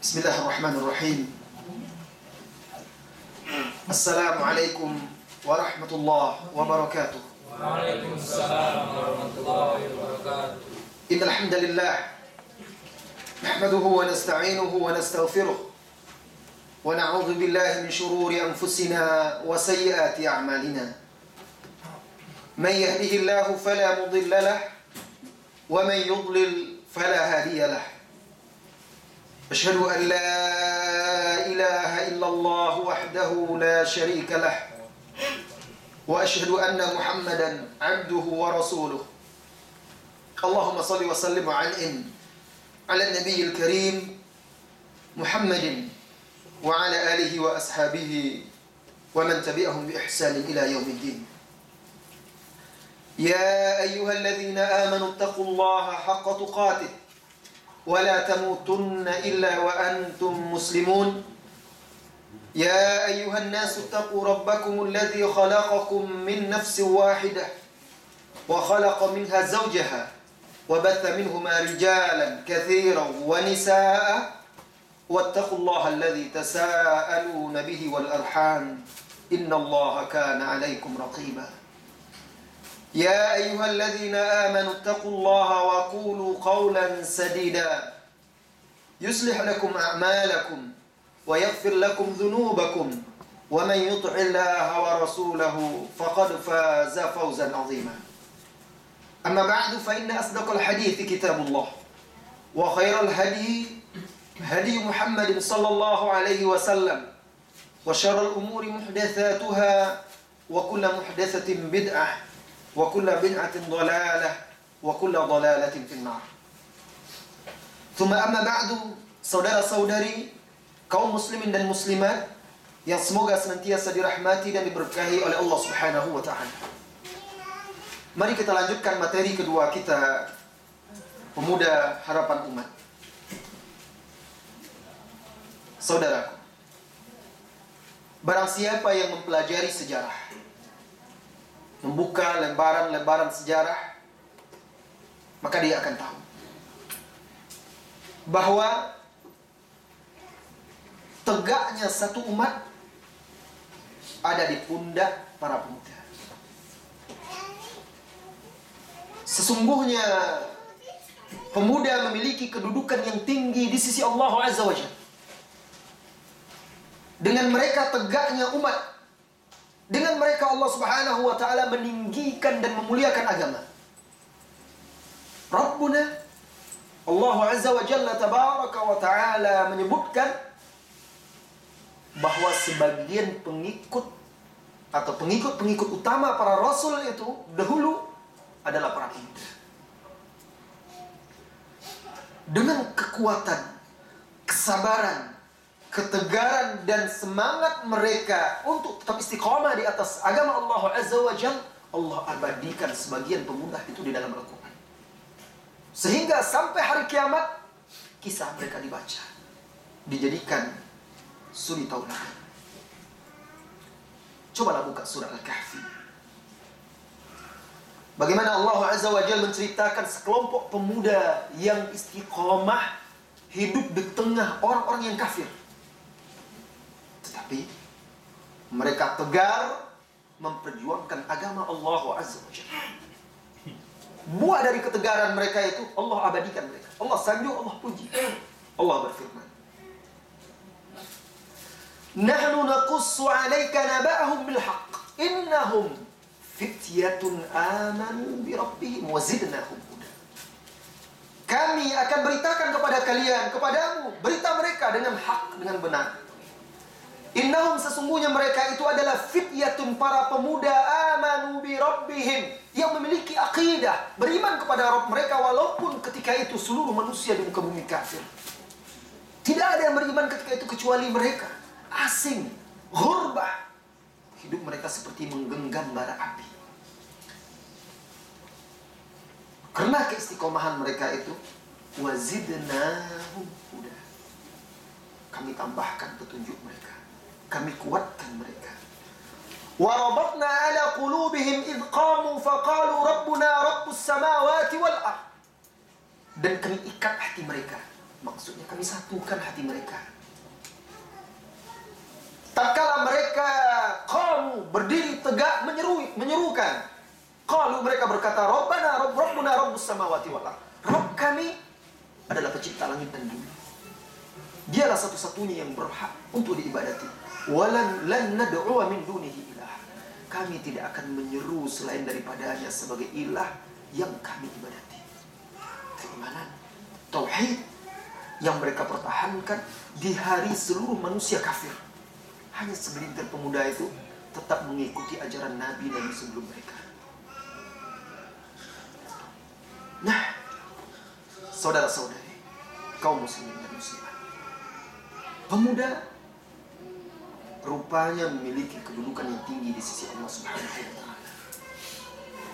Bismillahirrahmanirrahim. Assalamualaikum warahmatullahi wabarakatuh. Waalaikumsalam warahmatullahi wabarakatuh. Innal hamdalillah nahmaduhu wa nasta'inuhu wa nastaghfiruh wa na'udzu billahi min shururi anfusina wa sayyiati a'malina. Man yahdihillahu fala mudilla lahu wa man yudlil fala hadiya lahu. أشهد أن لا إله إلا الله وحده لا شريك له وأشهد أن محمدا عبده ورسوله اللهم صل وسلم على النبي الكريم محمد وعلى آله وأصحابه ومن تبعهم بإحسان إلى يوم الدين. يا أيها الذين آمنوا اتقوا الله حق تقاته ولا تموتن إلا وأنتم مسلمون. يا أيها الناس اتقوا ربكم الذي خلقكم من نفس واحدة وخلق منها زوجها وبث منهما رجالا كثيرا ونساء واتقوا الله الذي تساءلون به والأرحام إن الله كان عليكم رقيبا. يا أيها الذين آمنوا اتقوا الله وقولوا قولا سديدا يصلح لكم أعمالكم ويغفر لكم ذنوبكم ومن يطع الله ورسوله فقد فاز فوزا عظيما. أما بعد فإن أصدق الحديث كتاب الله وخير الهدي هدي محمد صلى الله عليه وسلم وشر الأمور محدثاتها وكل محدثة بدعة wa kullu bid'atin dhalalah wa kullu dhalalatin finnar. Tsumma amma ba'du, saudara-saudari kaum muslimin dan muslimat yang semoga senantiasa dirahmati dan diberkahi oleh Allah Subhanahu wa taala. Mari kita lanjutkan materi kedua kita, Pemuda Harapan Umat. Saudaraku, barang siapa yang mempelajari sejarah, membuka lembaran-lembaran sejarah, maka dia akan tahu bahwa tegaknya satu umat ada di pundak para pemuda. Sesungguhnya pemuda memiliki kedudukan yang tinggi di sisi Allah Azza wa Jalla. Dengan mereka tegaknya umat, dengan mereka Allah Subhanahu wa taala meninggikan dan memuliakan agama. Rabbuna Allah Azza wa Jalla tabaraka wa taala menyebutkan bahwa sebagian pengikut atau pengikut-pengikut utama para rasul itu dahulu adalah para pemuda. Dengan kekuatan, kesabaran, ketegaran dan semangat mereka untuk tetap istiqamah di atas agama Allah Azza wa Jalla, Allah abadikan sebagian pemuda itu di dalam Al-Quran. Sehingga sampai hari kiamat kisah mereka dibaca, dijadikan suri tauladan. Cobalah buka surah Al-Kahfi. Bagaimana Allah Azza wa Jalla menceritakan sekelompok pemuda yang istiqamah hidup di tengah orang-orang yang kafir. Tetapi mereka tegar memperjuangkan agama Allah Azza wa Jalla. Buah dari ketegaran mereka itu Allah abadikan mereka. Allah sanjung, Allah puji. Allah berfirman, "Nahnu naqussu 'alaika naba'ahum bil haqq. Innahum fityatun amanu bi rabbihim wa zidnahum huda." Kami akan beritakan kepada kalian, kepadamu, berita mereka dengan hak, dengan benar. Innahum, sesungguhnya mereka itu adalah fityatun, para pemuda, amanu bi rabbihim, yang memiliki akidah, beriman kepada Rabb mereka walaupun ketika itu seluruh manusia di muka bumi kafir. Tidak ada yang beriman ketika itu kecuali mereka, asing, ghurbah. Hidup mereka seperti menggenggam bara api. Karena keistiqomahan mereka itu, wazidnahum huda, kami tambahkan petunjuk mereka, kami kuatkan mereka. Wa rabatna ala qulubihim idh qamu faqalu rabbuna rabbus samawati wal ardh. Dan kami ikat hati mereka Maksudnya kami satukan hati mereka. Tatkala mereka qamu berdiri tegak menyerukan. Qalu mereka berkata, Rabbuna Rabbus samawati wal ardh. Rabb kami adalah pencipta langit dan bumi. Dialah satu-satunya yang berhak untuk diibadati. Walan nad'u min dunihi ilah. Kami tidak akan menyeru selain daripadanya sebagai ilah yang kami ibadati. Keimanan, tauhid yang mereka pertahankan di hari seluruh manusia kafir. Hanya segelintir pemuda itu tetap mengikuti ajaran nabi-nabi sebelum mereka. Nah, saudara-saudari, kaum muslimin dan muslimat, pemuda rupanya memiliki kedudukan yang tinggi di sisi Allah Subhanahu wa taala.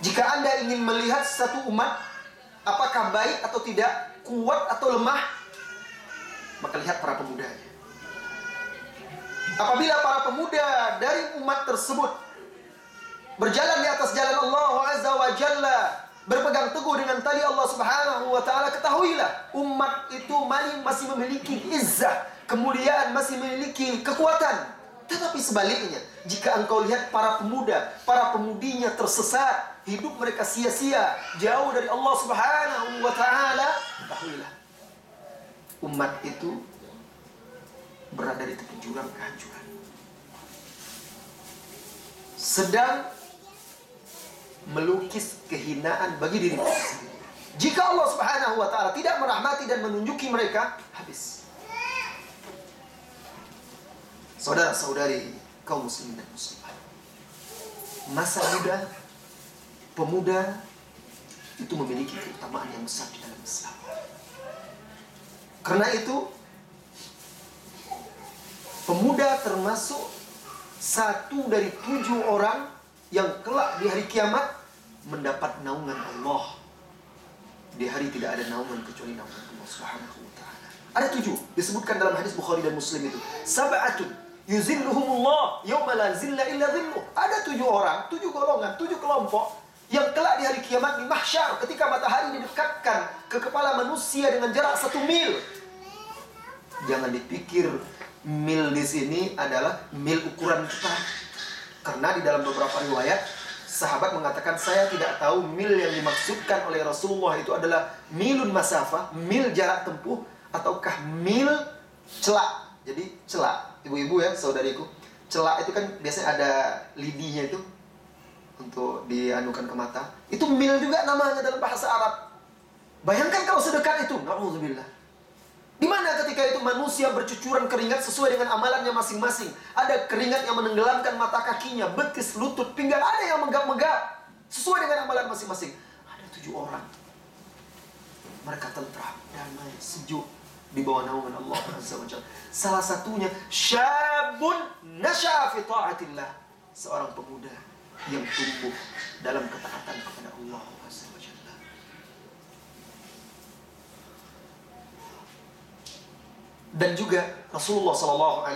Jika Anda ingin melihat satu umat apakah baik atau tidak, kuat atau lemah, maka lihat para pemudanya. Apabila para pemuda dari umat tersebut berjalan di atas jalan Allah Azza wa Jalla, berpegang teguh dengan tali Allah Subhanahu wa taala, ketahuilah umat itu masih memiliki izzah, kemuliaan, masih memiliki kekuatan. Tetapi sebaliknya, jika engkau lihat para pemuda, para pemudinya tersesat, hidup mereka sia-sia, jauh dari Allah Subhanahu wa taala, ketahuilah umat itu berada di tepi jurang kehancuran, sedang melukis kehinaan bagi diri sendiri. Jika Allah Subhanahu wa taala tidak merahmati dan menunjuki mereka, habis. Saudara-saudari kaum muslimin dan muslimat, masa muda pemuda itu memiliki keutamaan yang besar di dalam Islam. Karena itu pemuda termasuk satu dari 7 orang yang kelak di hari kiamat mendapat naungan Allah. Di hari tidak ada naungan kecuali naungan Allah Subhanahu wa taala. Ada 7 disebutkan dalam hadis Bukhari dan Muslim itu. Sab'atun yuzilluhumullah yauma la zilla illa dhilluh. Ada 7 orang, 7 golongan, 7 kelompok yang kelak di hari kiamat di mahsyar ketika matahari didekatkan ke kepala manusia dengan jarak 1 mil. Jangan dipikir mil di sini adalah mil ukuran kita. Karena di dalam beberapa riwayat sahabat mengatakan, saya tidak tahu mil yang dimaksudkan oleh Rasulullah itu adalah milun masafah, mil jarak tempuh, ataukah mil celak. Jadi celak, ibu-ibu ya, saudariku, celak itu kan biasanya ada lidinya itu untuk dianukan ke mata. Itu mil juga namanya dalam bahasa Arab. Bayangkan kalau sedekat itu, na'udzubillah. Di mana ketika itu manusia bercucuran keringat sesuai dengan amalannya masing-masing. Ada keringat yang menenggelamkan mata kakinya, betis, lutut, pinggang. Ada yang menggap-menggap sesuai dengan amalan masing-masing. Ada 7 orang. Mereka tentram, damai, sejuk di bawah naungan Allah Azza wa Jalla. Salah satunya syabun nasya'a fi ta'atillah, seorang pemuda yang tumbuh dalam ketaatan kepada Allah Azza wa Jalla. Dan juga Rasulullah SAW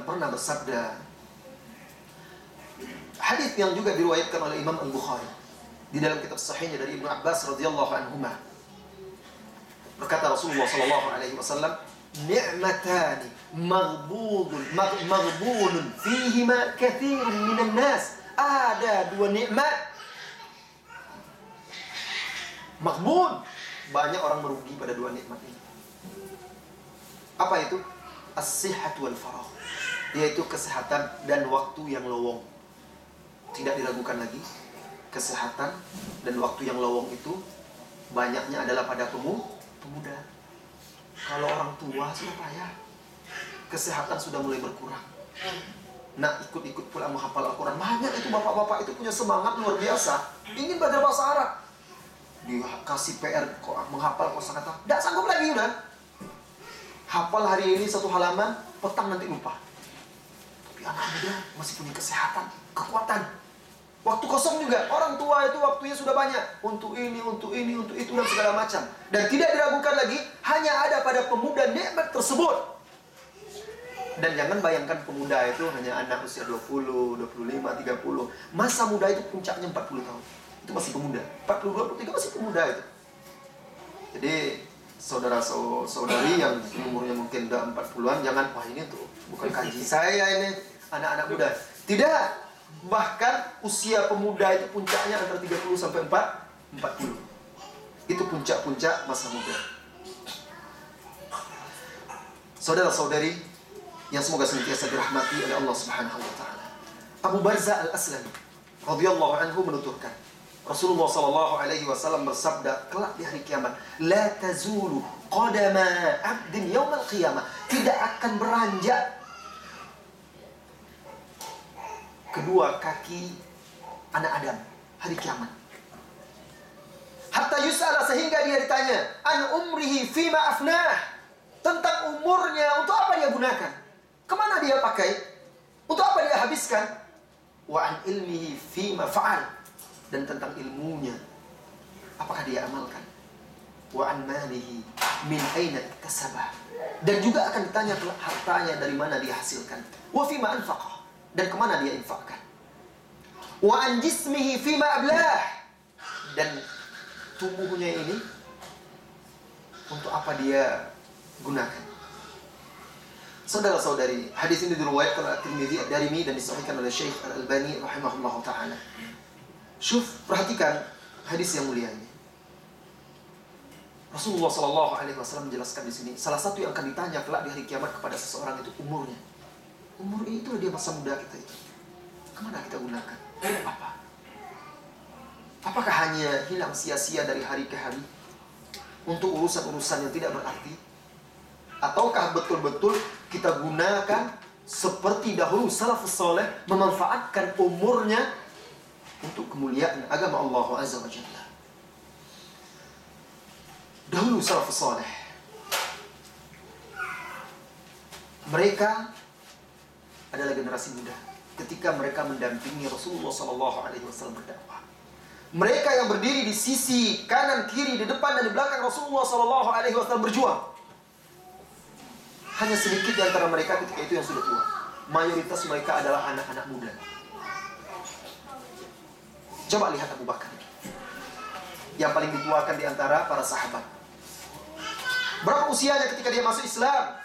pernah bersabda, hadis yang juga diriwayatkan oleh Imam Al-Bukhari di dalam kitab sahihnya dari Ibnu Abbas radhiyallahu anhuma. Berkata Rasulullah SAW, ni'matani maghbunun fihima katsirun minan nas. Ada 2 nikmat maghbun, banyak orang merugi pada 2 nikmat ini. Apa itu? As-sihhat wal faragh, yaitu kesehatan dan waktu yang lowong. Tidak diragukan lagi, kesehatan dan waktu yang lowong itu banyaknya adalah pada pemuda. Kalau orang tua sudah payah, kesehatan sudah mulai berkurang. Nah, ikut-ikut pula menghafal Al-Quran. Banyak itu bapak-bapak itu punya semangat luar biasa, ingin belajar bahasa Arab. Dikasih PR kok menghafal kosakata, tidak sanggup lagi udah. Hafal hari ini 1 halaman, petang nanti lupa. Tapi anak muda masih punya kesehatan, kekuatan. Waktu kosong juga, orang tua itu waktunya sudah banyak untuk ini, untuk itu dan segala macam. Dan tidak diragukan lagi, hanya ada pada pemuda nikmat tersebut. Dan jangan bayangkan pemuda itu hanya anak usia 20, 25, 30. Masa muda itu puncaknya 40 tahun. Itu masih pemuda. 40, 23 masih pemuda itu. Jadi saudara-saudari yang umurnya mungkin udah 40-an, jangan, wah ini tuh bukan kaji saya ini, anak-anak muda. Tidak. Bahkan usia pemuda itu puncaknya antara 30 sampai 40. Itu puncak-puncak masa muda. Saudara-saudari yang semoga senantiasa dirahmati oleh Allah Subhanahu wa taala. Abu Barzah Al-Aslami radhiyallahu anhu menuturkan, Rasulullah sallallahu alaihi wasallam bersabda, kelak di hari kiamat, la tazulu qadama 'abdin yaumal qiyamah, tidak akan beranjak kedua kaki anak Adam hari kiamat. Hatta yus'ala, sehingga dia ditanya, an umrihi fima afnah, tentang umurnya, untuk apa dia gunakan, kemana dia pakai, untuk apa dia habiskan. Wa an ilmihi fima fa'al, dan tentang ilmunya, apakah dia amalkan. Wa an malihi min aina iktasabah, dan juga akan ditanya hartanya dari mana dia hasilkan. Wa fima anfaqah, dan kemana dia infakkan. Wa an jismihi fima ablah, dan tubuhnya ini untuk apa dia gunakan. Saudara-saudari, hadis ini diriwayatkan oleh At-Tirmidzi, Ad-Darimi, dan disahihkan oleh Syekh Al-Albani rahimahullahu taala. Syuf, perhatikan hadis yang mulia ini. Rasulullah sallallahu alaihi wasallam menjelaskan di sini, salah satu yang akan ditanya kelak di hari kiamat kepada seseorang itu umurnya. Umur itu dia masa muda kita itu. Kemana kita gunakan? Apa? Apakah hanya hilang sia-sia dari hari ke hari untuk urusan-urusan yang tidak berarti? Ataukah betul-betul kita gunakan seperti dahulu salafus saleh, memanfaatkan umurnya untuk kemuliaan agama Allah Azza wa Jalla? Dahulu salafus saleh, mereka adalah generasi muda ketika mereka mendampingi Rasulullah SAW berdakwah. Mereka yang berdiri di sisi kanan, kiri, di depan dan di belakang Rasulullah SAW berjuang. Hanya sedikit di antara mereka ketika itu yang sudah tua. Mayoritas mereka adalah anak-anak muda. Coba lihat Abu Bakar, yang paling dituakan di antara para sahabat. Berapa usianya ketika dia masuk Islam?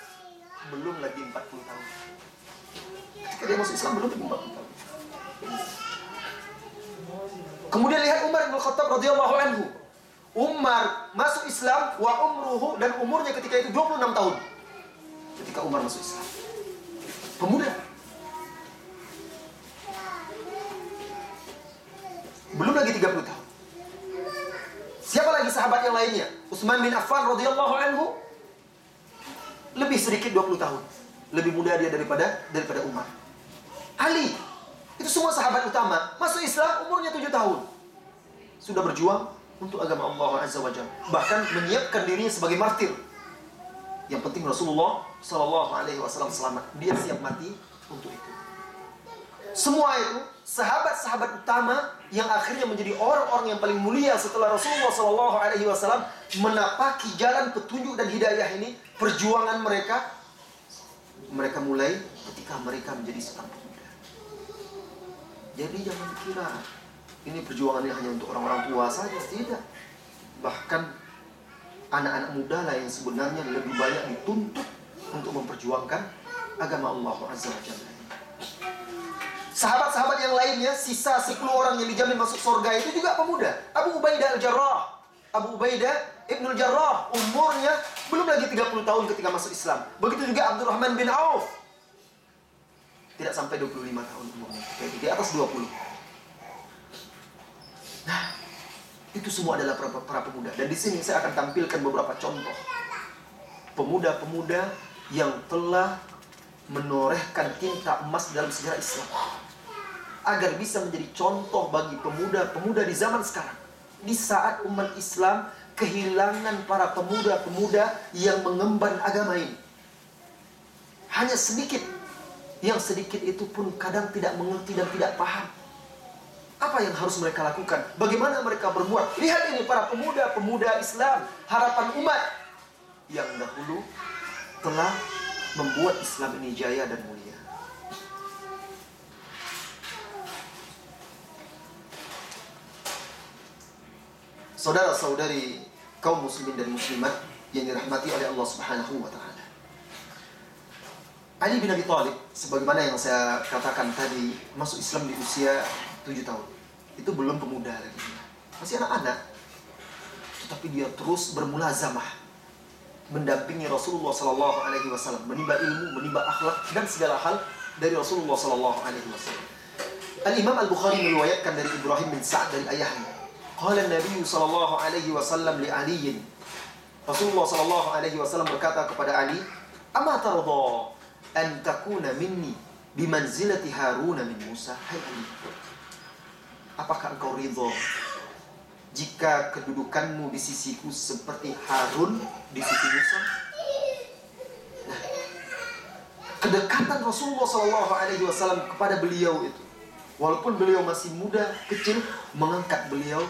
Belum lagi 40 tahun. Ketika dia masuk Islam belum lagi 40 tahun. Kemudian lihat Umar bin Khattab radhiyallahu anhu. Umar masuk Islam wa umruhu, dan umurnya ketika itu 26 tahun. Ketika Umar masuk Islam, pemuda, belum lagi 30 tahun. Siapa lagi sahabat yang lainnya? Utsman bin Affan radhiyallahu anhu, lebih sedikit 20 tahun. Lebih muda dia daripada Umar. Ali, itu semua sahabat utama, masuk Islam umurnya 7 tahun. Sudah berjuang untuk agama Allah Azza wa Jalla. Bahkan menyiapkan dirinya sebagai martir. Yang penting Rasulullah Sallallahu Alaihi Wasallam selamat. Dia siap mati untuk itu. Semua itu sahabat-sahabat utama yang akhirnya menjadi orang-orang yang paling mulia setelah Rasulullah Sallallahu Alaihi Wasallam menapaki jalan petunjuk dan hidayah ini. Perjuangan mereka mulai ketika mereka menjadi seorang pemuda. Jadi jangan kira ini perjuangannya hanya untuk orang-orang tua saja, tidak. Bahkan anak-anak muda lah yang sebenarnya lebih banyak dituntut untuk memperjuangkan agama Allah Azza wa Jalla. Sahabat-sahabat yang lainnya, sisa 10 orang yang dijamin masuk surga itu juga pemuda. Abu Ubaidah Al-Jarrah, Abu Ubaidah Ibnul Jarrah, umurnya belum lagi 30 tahun ketika masuk Islam. Begitu juga Abdurrahman bin Auf, tidak sampai 25 tahun umurnya, di atas 20. Nah, itu semua adalah para pemuda. Dan di sini saya akan tampilkan beberapa contoh pemuda-pemuda yang telah menorehkan tinta emas dalam sejarah Islam, agar bisa menjadi contoh bagi pemuda-pemuda di zaman sekarang. Di saat umat Islam kehilangan para pemuda-pemuda yang mengemban agama ini. Hanya sedikit. Yang sedikit itu pun kadang tidak mengerti dan tidak paham apa yang harus mereka lakukan, bagaimana mereka berbuat. Lihat ini para pemuda-pemuda Islam, harapan umat yang dahulu telah membuat Islam ini jaya dan mulia. Saudara-saudari kaum muslimin dan muslimat yang dirahmati oleh Allah Subhanahu wa taala. Ali bin Abi Thalib, sebagaimana yang saya katakan tadi, masuk Islam di usia 7 tahun. Itu belum pemuda lagi. Masih anak-anak. Tetapi dia terus bermulazamah, mendampingi Rasulullah sallallahu alaihi wasallam, menimba ilmu, menimba akhlak dan segala hal dari Rasulullah sallallahu alaihi wasallam. Al-Imam Al-Bukhari meriwayatkan dari Ibrahim bin Sa'ad dari ayahnya. Qala Nabi sallallahu alaihi wasallam li Ali. Rasulullah sallallahu alaihi wasallam berkata kepada Ali, "Ama tarda an takuna minni bimanzilati Harun min Musa?" Hai Ali, apakah engkau ridha jika kedudukanmu di sisiku seperti Harun di sisi Musa? Nah, kedekatan Rasulullah SAW kepada beliau itu, walaupun beliau masih muda, kecil, mengangkat beliau,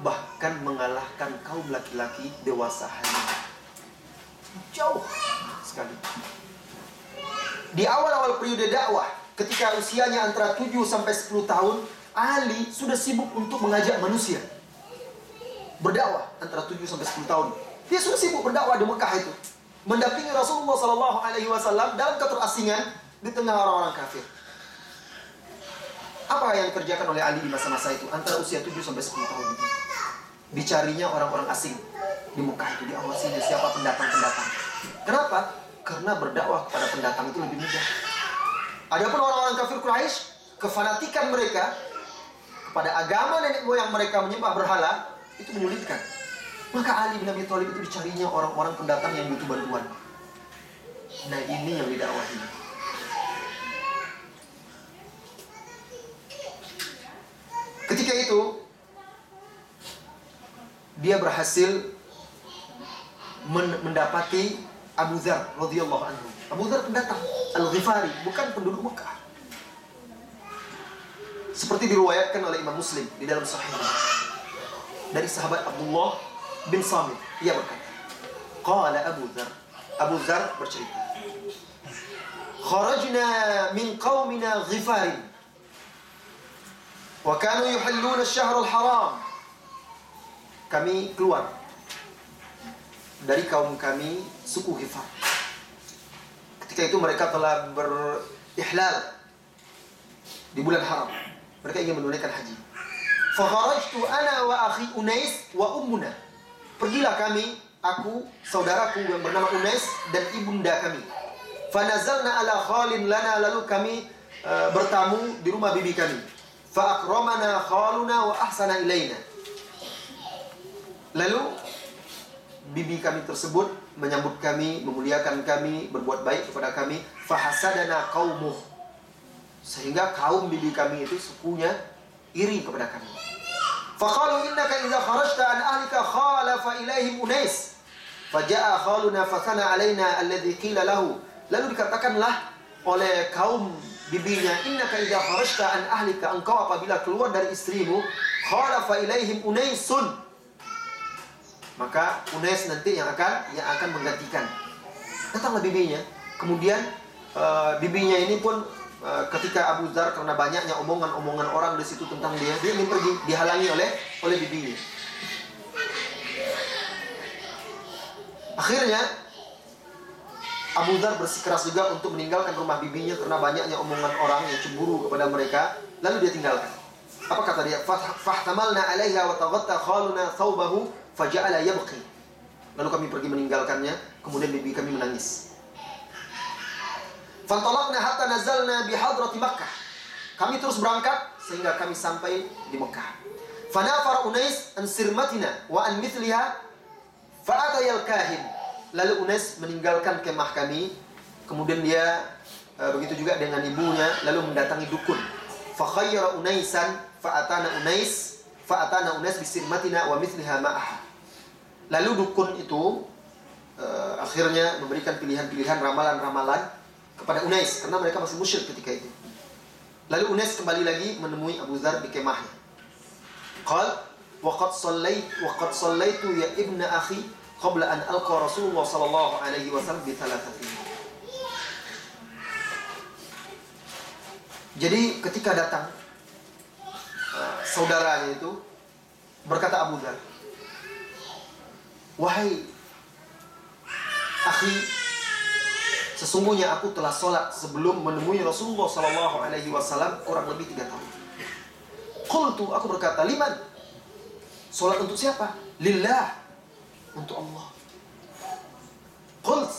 bahkan mengalahkan kaum laki-laki dewasa hari. Jauh sekali. Di awal-awal periode dakwah, ketika usianya antara 7 sampai 10 tahun, Ali sudah sibuk untuk mengajak manusia berdakwah. Antara 7 sampai 10 tahun dia sudah sibuk berdakwah di Mekah itu, mendampingi Rasulullah SAW dalam keterasingan di tengah orang-orang kafir. Apa yang dikerjakan oleh Ali di masa-masa itu, antara usia 7 sampai 10 tahun itu? Dicarinya orang-orang asing di Mekah itu, diawasi siapa pendatang-pendatang. Kenapa? Karena berdakwah kepada pendatang itu lebih mudah. Adapun orang-orang kafir Quraisy, kefanatikan mereka kepada agama nenek moyang mereka menyembah berhala itu menyulitkan. Maka Ali bin Abi Thalib itu dicarinya orang-orang pendatang yang butuh bantuan. Nah, ini yang didakwahi. Ketika itu dia berhasil mendapati Abu Dzar radhiyallahu anhu. Abu Dzar pendatang Al-Ghifari, bukan penduduk Mekah. Seperti diriwayatkan oleh Imam Muslim di dalam Sahihnya dari sahabat Abdullah bin Samit, ia berkata, qala Abu Dzar bercerita, kharajna min qaumina Ghifarin wa kanu yuhilluna asy-syahr al-haram. Kami keluar dari kaum kami suku Ghifar. Ketika itu mereka telah berihlal di bulan haram. Mereka ingin menunaikan haji. Fa kharajtu ana wa akhi Unais wa ummuna. Pergilah kami, aku, saudaraku yang bernama Unais dan ibunda kami. Fa nazalna ala khalin lana, lalu kami bertamu di rumah bibi kami. Fa akramana khaluna wa ahsana ilaina. Lalu bibi kami tersebut menyambut kami, memuliakan kami, berbuat baik kepada kami. Fahasadana qaumuh, sehingga kaum bibi kami itu sukunya iri kepada kami. Faqalu innaka idza kharajta an ahlika khalafa ilaihim Unais faja'a khaluna fathana alaina alladhi qila lahu. Lalu dikatakanlah oleh kaum bibinya, innaka idza kharajta an ahlika, engkau apabila keluar dari istrimu, khalafa ilaihim Unaisun, maka Unais nanti yang akan menggantikan. Datanglah bibinya. Kemudian bibinya ini pun ketika Abu Dzar, karena banyaknya omongan-omongan orang di situ tentang dia ingin pergi, dihalangi oleh bibinya. Akhirnya Abu Dzar bersikeras juga untuk meninggalkan rumah bibinya karena banyaknya omongan orang yang cemburu kepada mereka. Lalu dia tinggalkan. Apa kata dia? Fahtamalna 'alaiha wa taghatta khaluna thawbahu faja'ala yabqi. Lalu kami pergi meninggalkannya, kemudian bibi kami menangis. Fantalaqna hatta nazalna bihadrati Makkah. Kami terus berangkat sehingga kami sampai di Mekah. Fanafara Unais an sirmatina wa an mithliha fa'atayal kahin. Lalu Unais meninggalkan kemah kami, kemudian dia begitu juga dengan ibunya, lalu mendatangi dukun. Fa khayyara Unaisan fa'atana Unais bisirmatina wa mithliha ma'aha. Lalu dukun itu akhirnya memberikan pilihan-pilihan ramalan-ramalan kepada Unais karena mereka masih musyrik ketika itu. Lalu Unais kembali lagi menemui Abu Dzar di kemahnya. Qal wa qad sallaitu ya ibna akhi qabla an alqa Rasulullah sallallahu alaihi wasallam bi thalathatin. Jadi ketika datang saudaranya itu, berkata Abu Dzar, wahai akhi, sesungguhnya aku telah sholat sebelum menemui Rasulullah SAW kurang lebih 3 tahun. Qultu, aku berkata, liman? Sholat untuk siapa? Lillah, untuk Allah. Qult,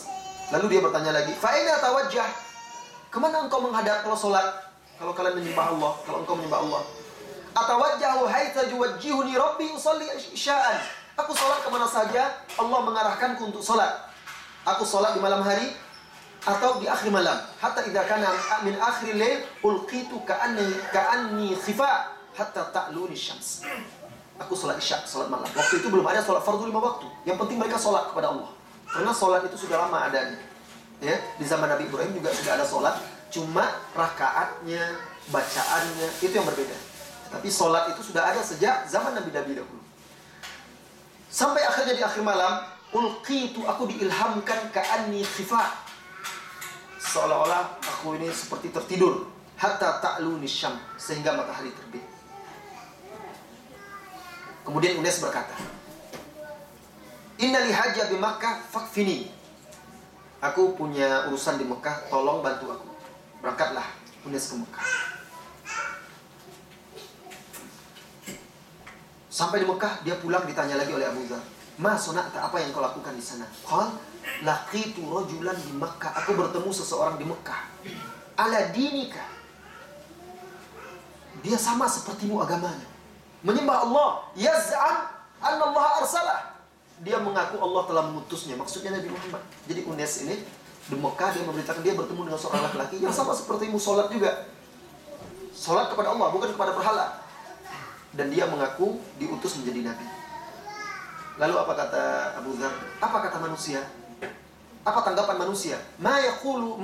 lalu dia bertanya lagi, fa'ina tawajjah, kemana engkau menghadap kalau sholat? Kalau kalian menyembah Allah, kalau engkau menyembah Allah. Atawajjahu haitsa yuwajjihuni rabbi usalli isya'an. Aku sholat kemana saja Allah mengarahkanku untuk sholat. Aku sholat di malam hari atau di akhir malam. Hatta idza kana min akhir lail ulqitu ka'anni khifa hatta ta'luni syams. Aku sholat isya, sholat malam. Waktu itu belum ada sholat fardu 5 waktu. Yang penting mereka sholat kepada Allah. Karena sholat itu sudah lama adanya. Ya, di zaman Nabi Ibrahim juga sudah ada sholat, cuma rakaatnya, bacaannya itu yang berbeda. Tapi sholat itu sudah ada sejak zaman Nabi dahulu. Sampai akhirnya di akhir malam, ulqitu, aku diilhamkan ka'anni khifa. Seolah-olah aku ini seperti tertidur. Hatta ta'luni syam, sehingga matahari terbit. Kemudian Unes berkata, inna li hajja bi Makkah fakfini. Aku punya urusan di Mekah, tolong bantu aku. Berangkatlah Unes ke Mekah. Sampai di Mekah, dia pulang ditanya lagi oleh Abu Dzar, ma sona'ta, apa yang kau lakukan di sana? Qal laqitu rajulan di Mekah. Aku bertemu seseorang di Mekah. Ala dinika. Dia sama sepertimu agamanya. Menyembah Allah. Yaz'am anna Allah arsalah. Dia mengaku Allah telah mengutusnya. Maksudnya Nabi Muhammad. Jadi Unes ini di Mekah, dia memberitakan dia bertemu dengan seorang laki-laki yang sama sepertimu, sholat juga. Sholat kepada Allah, bukan kepada berhala. Dan dia mengaku diutus menjadi Nabi. Lalu apa kata Abu Dzar? Apa kata manusia? Apa tanggapan manusia? Ma yaqulu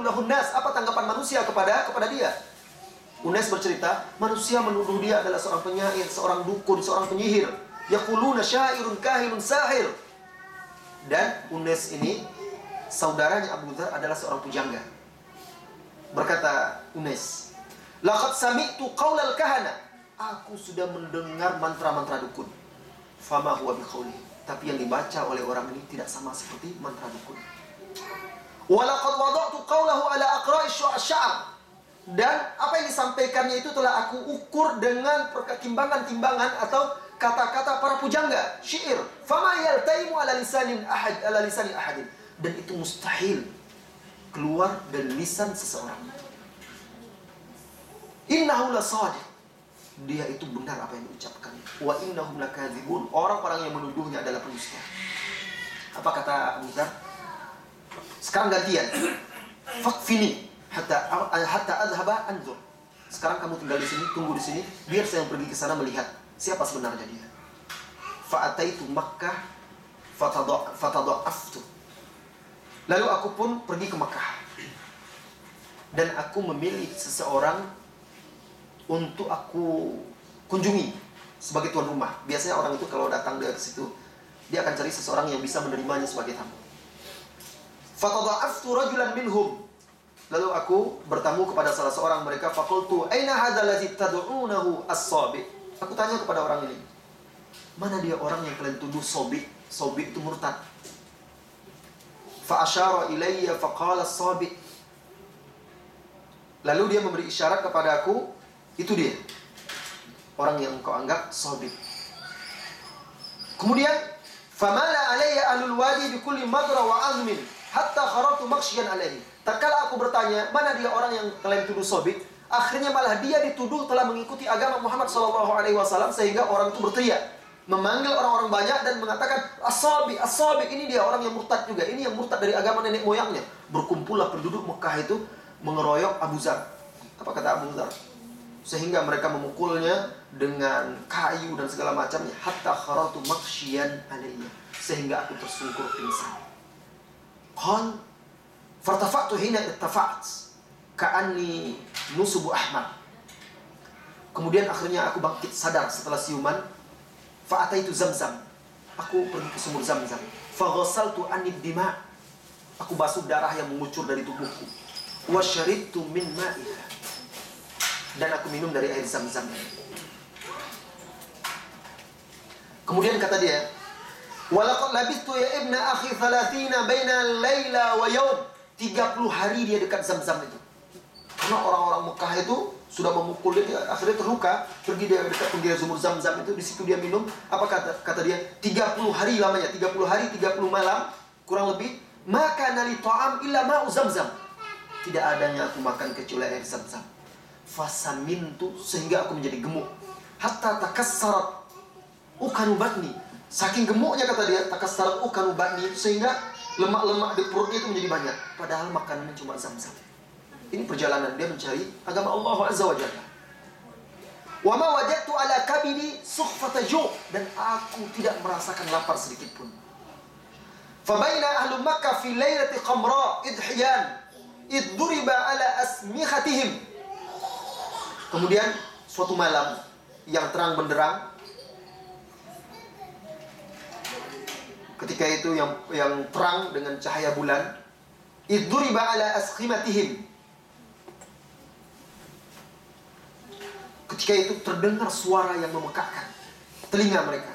lahun nas. Apa tanggapan manusia kepada dia? Unes bercerita, manusia menuduh dia adalah seorang penyair, seorang dukun, seorang penyihir. Yaquluna syairun kahinun sahir. Dan Unes ini, saudaranya Abu Dzar, adalah seorang pujangga. Berkata Unes, laqad sami'tu qaulal kahana. Aku sudah mendengar mantra-mantra dukun. Fama huwa biqauli. Tapi yang dibaca oleh orang ini tidak sama seperti mantra dukun. Walaqad wada'tu qaulahu ala aqra'i syu'asy'ar. Dan apa yang disampaikannya itu telah aku ukur dengan timbangan-timbangan atau kata-kata para pujangga, syair. Fama yaltaimu ala lisani ahadin. Dan itu mustahil keluar dari lisan seseorang. Innahu lasadiq. Dia itu benar apa yang diucapkan. Wa innahum lakadzibun. Orang-orang yang menuduhnya adalah pendusta. Apa kata Abu Dzar? Sekarang gantian. Fakfini hatta adhaba anzur. Sekarang kamu tinggal di sini, tunggu di sini, biar saya pergi ke sana melihat siapa sebenarnya dia. Fa'ataitu Makkah fatada'aftu. Lalu aku pun pergi ke Makkah. Dan aku memilih seseorang untuk aku kunjungi sebagai tuan rumah. Biasanya orang itu kalau datang dari situ, dia akan cari seseorang yang bisa menerimanya sebagai tamu. Fatada'aftu rajulan minhum. Lalu aku bertamu kepada salah seorang mereka. Faqultu aina hadzal ladzi tad'unahu as-sabi. Aku tanya kepada orang ini, mana dia orang yang kalian tuduh sabi? Sabi itu murtad. Fa asyara ilayya faqala as-sabi. Lalu dia memberi isyarat kepada aku, itu dia orang yang engkau anggap sabi. Kemudian famala alayya ahlul wadi bikulli madra wa azmin hatta kharatu makshiyan alaihi. Tatkala aku bertanya, mana dia orang yang kalian tuduh sabi? Akhirnya malah dia dituduh telah mengikuti agama Muhammad SAW, sehingga orang itu berteriak, memanggil orang-orang banyak dan mengatakan, as-sabi, as-sabi, ini dia orang yang murtad juga, ini yang murtad dari agama nenek moyangnya. Berkumpullah penduduk Mekah itu mengeroyok Abu Dzar. Apa kata Abu Dzar? Sehingga mereka memukulnya dengan kayu dan segala macamnya. Hatta kharatu makshiyan alayya. Sehingga aku tersungkur pingsan. Qal fartafa'tu hina ittafa'at ka'anni nusubu ahmar. Kemudian akhirnya aku bangkit sadar setelah siuman. Fa'ataitu Zamzam. Aku pergi ke sumur Zamzam. Faghasaltu anid dima. Aku basuh darah yang mengucur dari tubuhku. Wa syaribtu min ma'iha. Dan aku minum dari air Zamzam. Kemudian kata dia, Walaqad labistu ya ibna akhi 30 baina laila wa yaum. 30 hari dia dekat Zam-Zam itu. Karena orang-orang Mekah itu sudah memukul dia, akhirnya terluka, pergi dia dekat pinggir sumur Zam-Zam itu, di situ dia minum. Apa kata dia? 30 hari lamanya, 30 hari 30 malam kurang lebih. Maka nali ta'am illa ma'u Zam-Zam. Tidak adanya aku makan kecuali air Zam-Zam. Fasamintu, sehingga aku menjadi gemuk. Hatta takassarat ukanu batni. Saking gemuknya kata dia, takassarat ukanu batni, sehingga lemak-lemak di perutnya itu menjadi banyak. Padahal makanannya cuma Zam-Zam. Ini perjalanan dia mencari agama Allah Azza wa Jalla. Wa ma wajadtu ala kabidi sukhfata ju', dan aku tidak merasakan lapar sedikit pun. Fa baina ahlu Makkah fi lailati qamra idhiyan id duriba ala asmikhatihim. Kemudian suatu malam yang terang benderang, ketika itu yang terang dengan cahaya bulan, id duriba ala askhimatihim. Ketika itu terdengar suara yang memekakkan telinga mereka.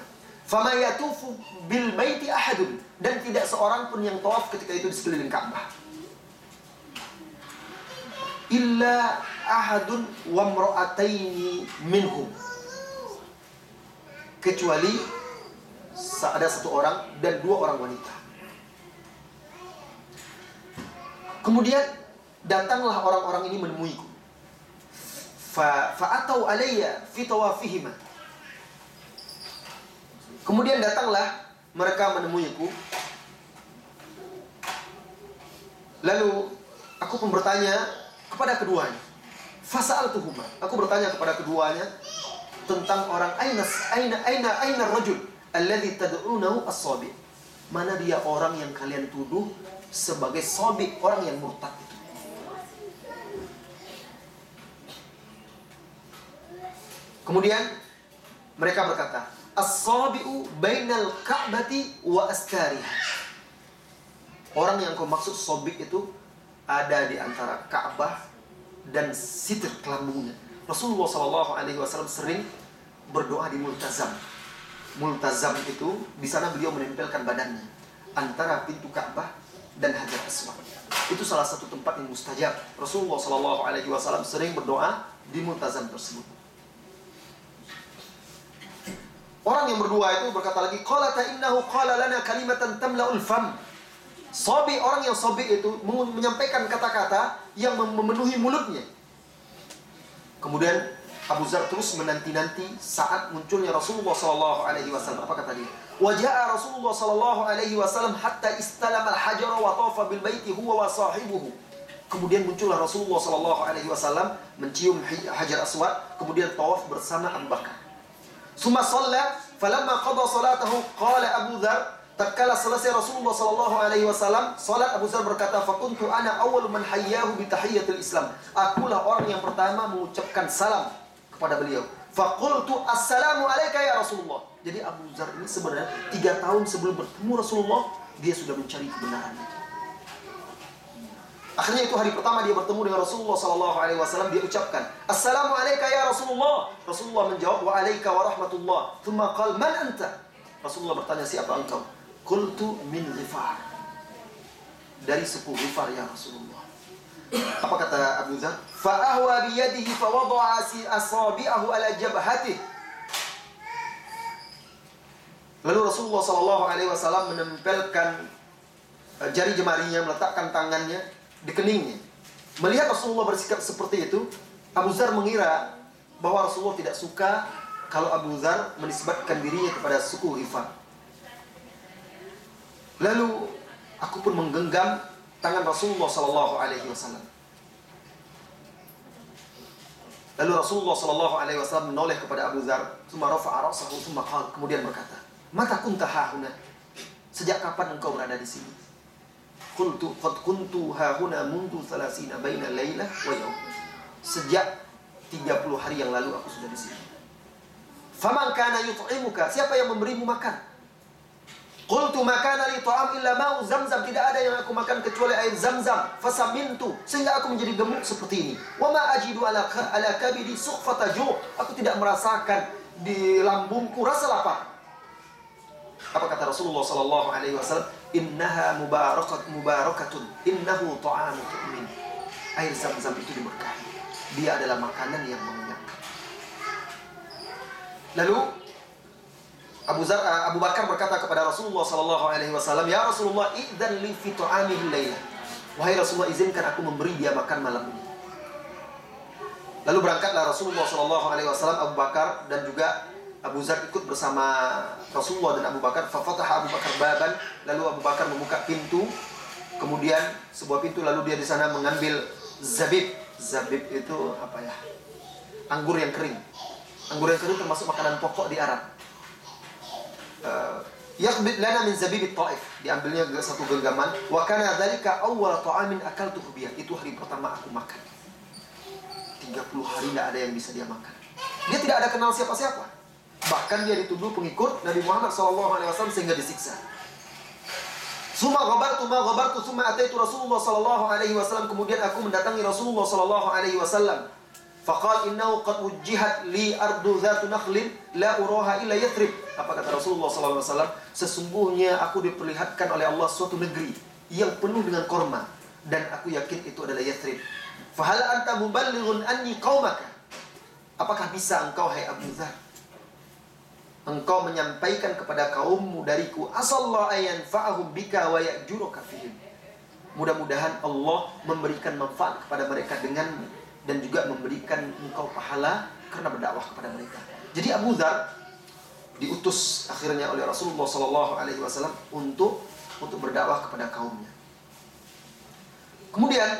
Fama yatufu bil baiti ahadun, dan tidak seorang pun yang tawaf ketika itu di sekeliling Ka'bah. Illa ahadun wa imra'ataini minhum, kecuali ada satu orang dan dua orang wanita. Kemudian datanglah orang-orang ini menemuiku. Fa'atau alayya fi tawafihima. Kemudian datanglah mereka menemuiku. Lalu aku pun bertanya kepada keduanya. Fasa'altuhuma. Aku bertanya kepada keduanya tentang orang aina rajul alladhi tad'unahu as-sabi'. Mana dia orang yang kalian tuduh sebagai sabi', orang yang murtad itu. Kemudian mereka berkata, as-sabi'u bainal ka'bati wa astariha. Orang yang kau maksud sabi' itu ada di antara Ka'bah dan sitir kelambungnya. Rasulullah SAW sering berdoa di multazam. Multazam itu di sana beliau menempelkan badannya antara pintu Ka'bah dan Hajar Aswad. Itu salah satu tempat yang mustajab. Rasulullah SAW sering berdoa di multazam tersebut. Orang yang berdua itu berkata lagi, qala ta innahu qala lana kalimatan tamla'ul fam. Sabi, orang yang sabi itu menyampaikan kata-kata yang memenuhi mulutnya. Kemudian Abu Zar terus menanti-nanti saat munculnya Rasulullah SAW. Apa kata dia? Waja'a Rasulullah SAW hatta istalama al-hajar wa tawafa bil baiti huwa wa sahibuhu. Kemudian muncullah Rasulullah SAW mencium Hajar Aswad, kemudian tawaf bersama Abu Bakar. Summa shalla falamma qada salatahu qala Abu Dzar, tatkala selesai Rasulullah SAW salat, Abu Dzar berkata, fakuntu ana awwalu man hayyahu bi tahiyyatil Islam. Akulah orang yang pertama mengucapkan salam kepada beliau. Faqultu assalamu alayka ya Rasulullah. Jadi Abu Dzar ini sebenarnya 3 tahun sebelum bertemu Rasulullah dia sudah mencari kebenaran. Akhirnya itu hari pertama dia bertemu dengan Rasulullah SAW, dia ucapkan, assalamu alayka ya Rasulullah. Rasulullah menjawab, wa alayka wa rahmatullah. Thumma qal, man anta? Rasulullah bertanya, siapa engkau? Qultu min Ghifar. Dari suku Ghifar ya Rasulullah. Apa kata Abu Dzar? Fa ahwa bi yadihi fa wada'a asabi'ahu ala jabhatihi. Lalu Rasulullah SAW menempelkan jari jemarinya, meletakkan tangannya di keningnya. Melihat Rasulullah bersikap seperti itu, Abu Dzar mengira bahwa Rasulullah tidak suka kalau Abu Dzar menisbatkan dirinya kepada suku Ghifar. Lalu aku pun menggenggam tangan Rasulullah SAW. Lalu Rasulullah SAW menoleh kepada Abu Dzar, kemudian berkata, mata kunta hahuna? Sejak kapan engkau berada di sini? Qultu qad kuntu hahuna mundu 30 baina lailah wa yaum. Sejak 30 hari yang lalu aku sudah di sini. Faman kana yut'imuka? Siapa yang memberimu makan? Qultu ma kana li ta'am illa ma'u Zamzam. Tidak ada yang aku makan kecuali air Zamzam. Fasamintu, sehingga aku menjadi gemuk seperti ini. Wa ma ajidu ala kabidi sukhfata ju'. Aku tidak merasakan di lambungku rasa lapar. Apa kata Rasulullah sallallahu alaihi wasallam? Innaha mubarakatun, innahu ta'amu mu'min. Air Zam-Zam itu diberkahi. Dia adalah makanan yang mengenyangkan. Lalu Abu Bakar berkata kepada Rasulullah sallallahu alaihi wasallam, "Ya Rasulullah, idzan li fi ta'amihi al-laila." Wahai Rasulullah, izinkan aku memberi dia makan malam ini. Lalu berangkatlah Rasulullah sallallahu alaihi wasallam, Abu Bakar dan juga Abu Zar ikut bersama Rasulullah dan Abu Bakar. Fafataha Abu Bakar baban, lalu Abu Bakar membuka pintu. Kemudian sebuah pintu, lalu dia di sana mengambil zabib. Zabib itu apa ya? Anggur yang kering. Anggur yang kering termasuk makanan pokok di Arab. Yakhbit lana min zabib at-Taif. Diambilnya satu genggaman. Wa kana dzalika awwal ta'amin akaltuhu biyah. Itu hari pertama aku makan. 30 hari tidak ada yang bisa dia makan. Dia tidak ada kenal siapa-siapa. Bahkan dia dituduh pengikut Nabi Muhammad SAW sehingga disiksa. Summa ghabartu summa ataitu Rasulullah SAW. Kemudian aku mendatangi Rasulullah SAW. Faqal innahu qad wujjihat li ardu dhatu nakhlin la uraha illa Yathrib. Apa kata Rasulullah SAW? Sesungguhnya aku diperlihatkan oleh Allah suatu negeri yang penuh dengan korma, dan aku yakin itu adalah Yathrib. Fahal anta muballighun anni qaumaka? Apakah bisa engkau, hai Abu Dzar, engkau menyampaikan kepada kaummu dariku, asallahu ayanfa'ahum bika wa ya'juruka fihim. Mudah-mudahan Allah memberikan manfaat kepada mereka denganmu dan juga memberikan engkau pahala karena berdakwah kepada mereka. Jadi Abu Dzar diutus akhirnya oleh Rasulullah SAW untuk berdakwah kepada kaumnya. Kemudian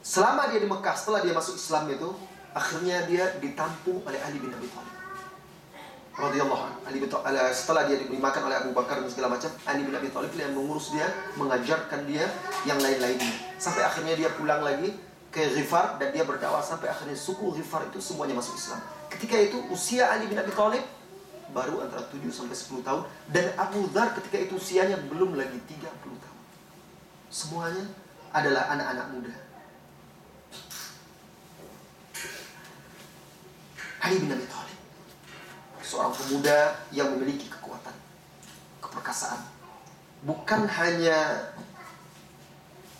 selama dia di Mekah, setelah dia masuk Islam itu, akhirnya dia ditampung oleh Ali bin Abi Thalib radhiyallahu anhu. Setelah dia diberi makan oleh Abu Bakar dan segala macam, Ali bin Abi Thalib yang mengurus dia, mengajarkan dia yang lain-lainnya. Sampai akhirnya dia pulang lagi ke Ghifar dan dia berdakwah sampai akhirnya suku Ghifar itu semuanya masuk Islam. Ketika itu usia Ali bin Abi Thalib baru antara 7 sampai 10 tahun dan Abu Dzar ketika itu usianya belum lagi 30 tahun. Semuanya adalah anak-anak muda. Ali bin Abi Thalib, seorang pemuda yang memiliki kekuatan, keperkasaan. Bukan hanya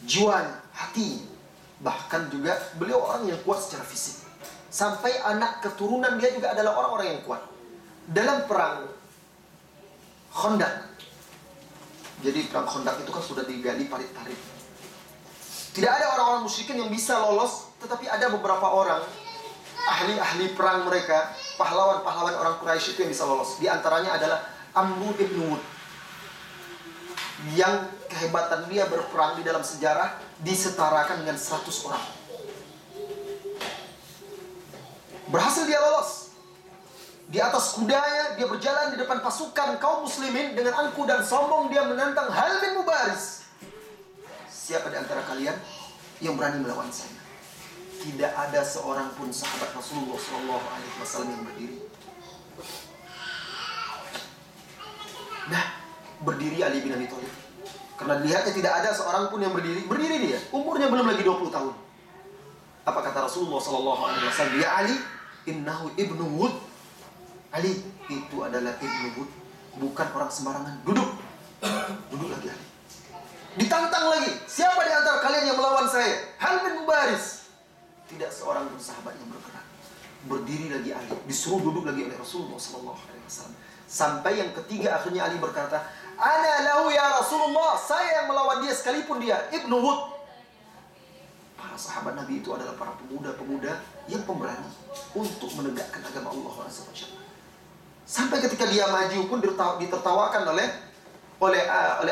jiwa, hati, bahkan juga beliau orang yang kuat secara fisik. Sampai anak keturunan dia juga adalah orang-orang yang kuat. Dalam perang Khandaq, jadi perang Khandaq itu kan sudah digali parit-parit. Tidak ada orang-orang musyrikin yang bisa lolos, tetapi ada beberapa orang ahli-ahli perang mereka, pahlawan-pahlawan orang Quraisy itu yang bisa lolos. Di antaranya adalah Amr ibn Wud, yang kehebatan dia berperang di dalam sejarah disetarakan dengan 100 orang. Berhasil dia lolos. Di atas kudanya dia berjalan di depan pasukan kaum muslimin dengan angkuh dan sombong dia menantang Hal bin Mubaris. Siapa di antara kalian yang berani melawan saya? Tidak ada seorang pun sahabat Rasulullah SAW yang berdiri. Nah, berdiri Ali bin Abi Thalib. Karena dilihatnya tidak ada seorang pun yang berdiri. Berdiri dia, umurnya belum lagi 20 tahun. Apa kata Rasulullah SAW? Ya Ali, innahu ibnu Wud. Ali, itu adalah ibnu Wud, bukan orang sembarangan. Duduk. Duduk lagi Ali. Ditantang lagi. Siapa di antara kalian yang melawan saya? Hal bin Mubaris. Tidak seorang pun sahabat yang bergerak. Berdiri lagi Ali, disuruh duduk lagi oleh Rasulullah SAW. Sampai yang ketiga akhirnya Ali berkata, Ana lahu ya Rasulullah, saya yang melawan dia sekalipun dia ibnu Wud. Para sahabat Nabi itu adalah para pemuda-pemuda yang pemberani untuk menegakkan agama Allah SWT. Sampai ketika dia maju pun ditertawakan oleh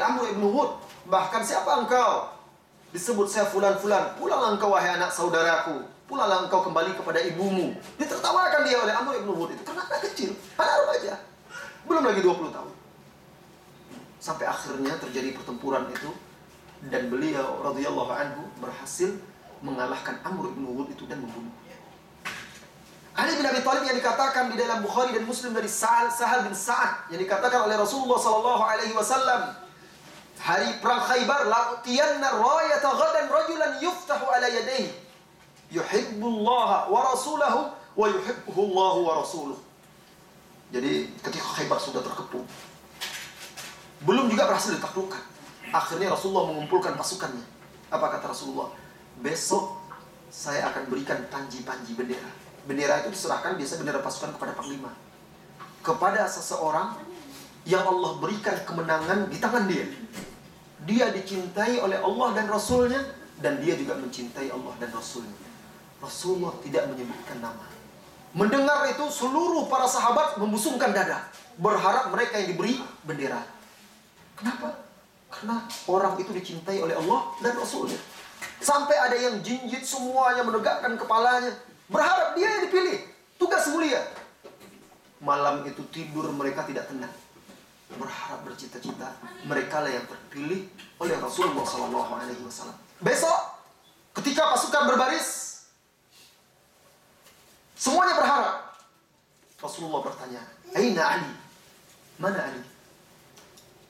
Amr ibn Wud. Bahkan, siapa engkau? Disebut saya fulan-fulan. Pulanglah engkau wahai anak saudaraku. Pulanglah engkau kembali kepada ibumu. Ditertawakan dia oleh Amr ibn Wud itu. Karena anak kecil, anak remaja, belum lagi 20 tahun. Sampai akhirnya terjadi pertempuran itu. Dan beliau radhiyallahu anhu berhasil mengalahkan Amr ibn Wud itu dan membunuhnya. Ali bin Abi Thalib yang dikatakan di dalam Bukhari dan Muslim dari Sahal bin Sa'ad, yang dikatakan oleh Rasulullah SAW, hari perang Khaybar, la'tiyanna rayata ghadan rajulan yuftahu ala yadayhi yuhibbullaha wa rasulahu wa yuhibbuhullahu wa rasuluh. Jadi ketika Khaybar sudah terkepung, belum juga berhasil ditaklukkan, akhirnya Rasulullah mengumpulkan pasukannya. Apa kata Rasulullah? Besok saya akan berikan panji-panji bendera. Bendera itu diserahkan biasa bendera pasukan kepada panglima, kepada seseorang yang Allah berikan kemenangan di tangan dia. Dia dicintai oleh Allah dan Rasulnya, dan dia juga mencintai Allah dan Rasulnya. Rasulullah tidak menyebutkan nama. Mendengar itu seluruh para sahabat membusungkan dada, berharap mereka yang diberi bendera. Kenapa? Karena orang itu dicintai oleh Allah dan Rasulnya. Sampai ada yang jinjit semuanya, menegakkan kepalanya, berharap dia yang dipilih. Tugas mulia. Malam itu tidur mereka tidak tenang, berharap, bercita-cita mereka lah yang terpilih oleh Rasulullah SAW. Besok ketika pasukan berbaris, semuanya berharap. Rasulullah bertanya, "Aina Ali? Mana Ali?"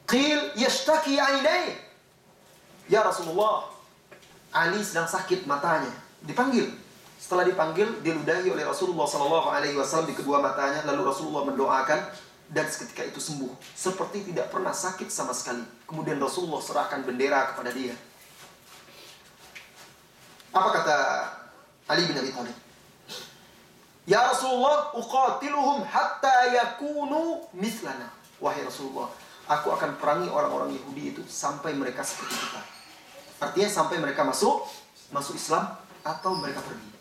Qil yashtaki ainai. Ya Rasulullah, Ali sedang sakit matanya. Dipanggil. Setelah dipanggil, diludahi oleh Rasulullah SAW di kedua matanya. Lalu Rasulullah mendoakan, dan seketika itu sembuh, seperti tidak pernah sakit sama sekali. Kemudian Rasulullah serahkan bendera kepada dia. Apa kata Ali bin Abi Thalib? Ya Rasulullah, uqatiluhum hatta yakunu mithlana. Wahai Rasulullah, aku akan perangi orang-orang Yahudi itu sampai mereka seperti kita. Artinya sampai mereka masuk Islam atau mereka pergi.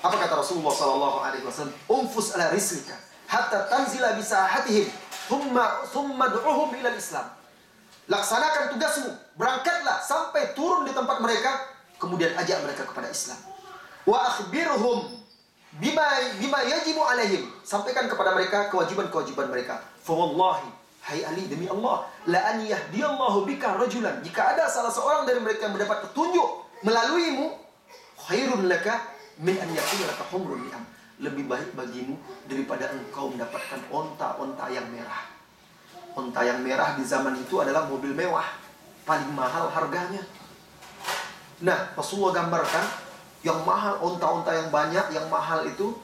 Apa kata Rasulullah SAW? Umfus ala rislika hatta tanzila bisahatihim thumma du'uhum ila Islam. Laksanakan tugasmu, berangkatlah sampai turun di tempat mereka, kemudian ajak mereka kepada Islam. Wa akhbirhum bima yajibu alaihim, sampaikan kepada mereka kewajiban-kewajiban mereka. Fa wallahi, hai Ali, demi Allah, la an yahdiyallahu bika rajulan, jika ada salah seorang dari mereka yang mendapat petunjuk melaluimu, khairun laka min an yakuna laka humrun ni'am, lebih baik bagimu daripada engkau mendapatkan onta-onta yang merah. Onta yang merah di zaman itu adalah mobil mewah, paling mahal harganya. Nah, Rasulullah gambarkan yang mahal, onta-onta yang banyak, yang mahal itu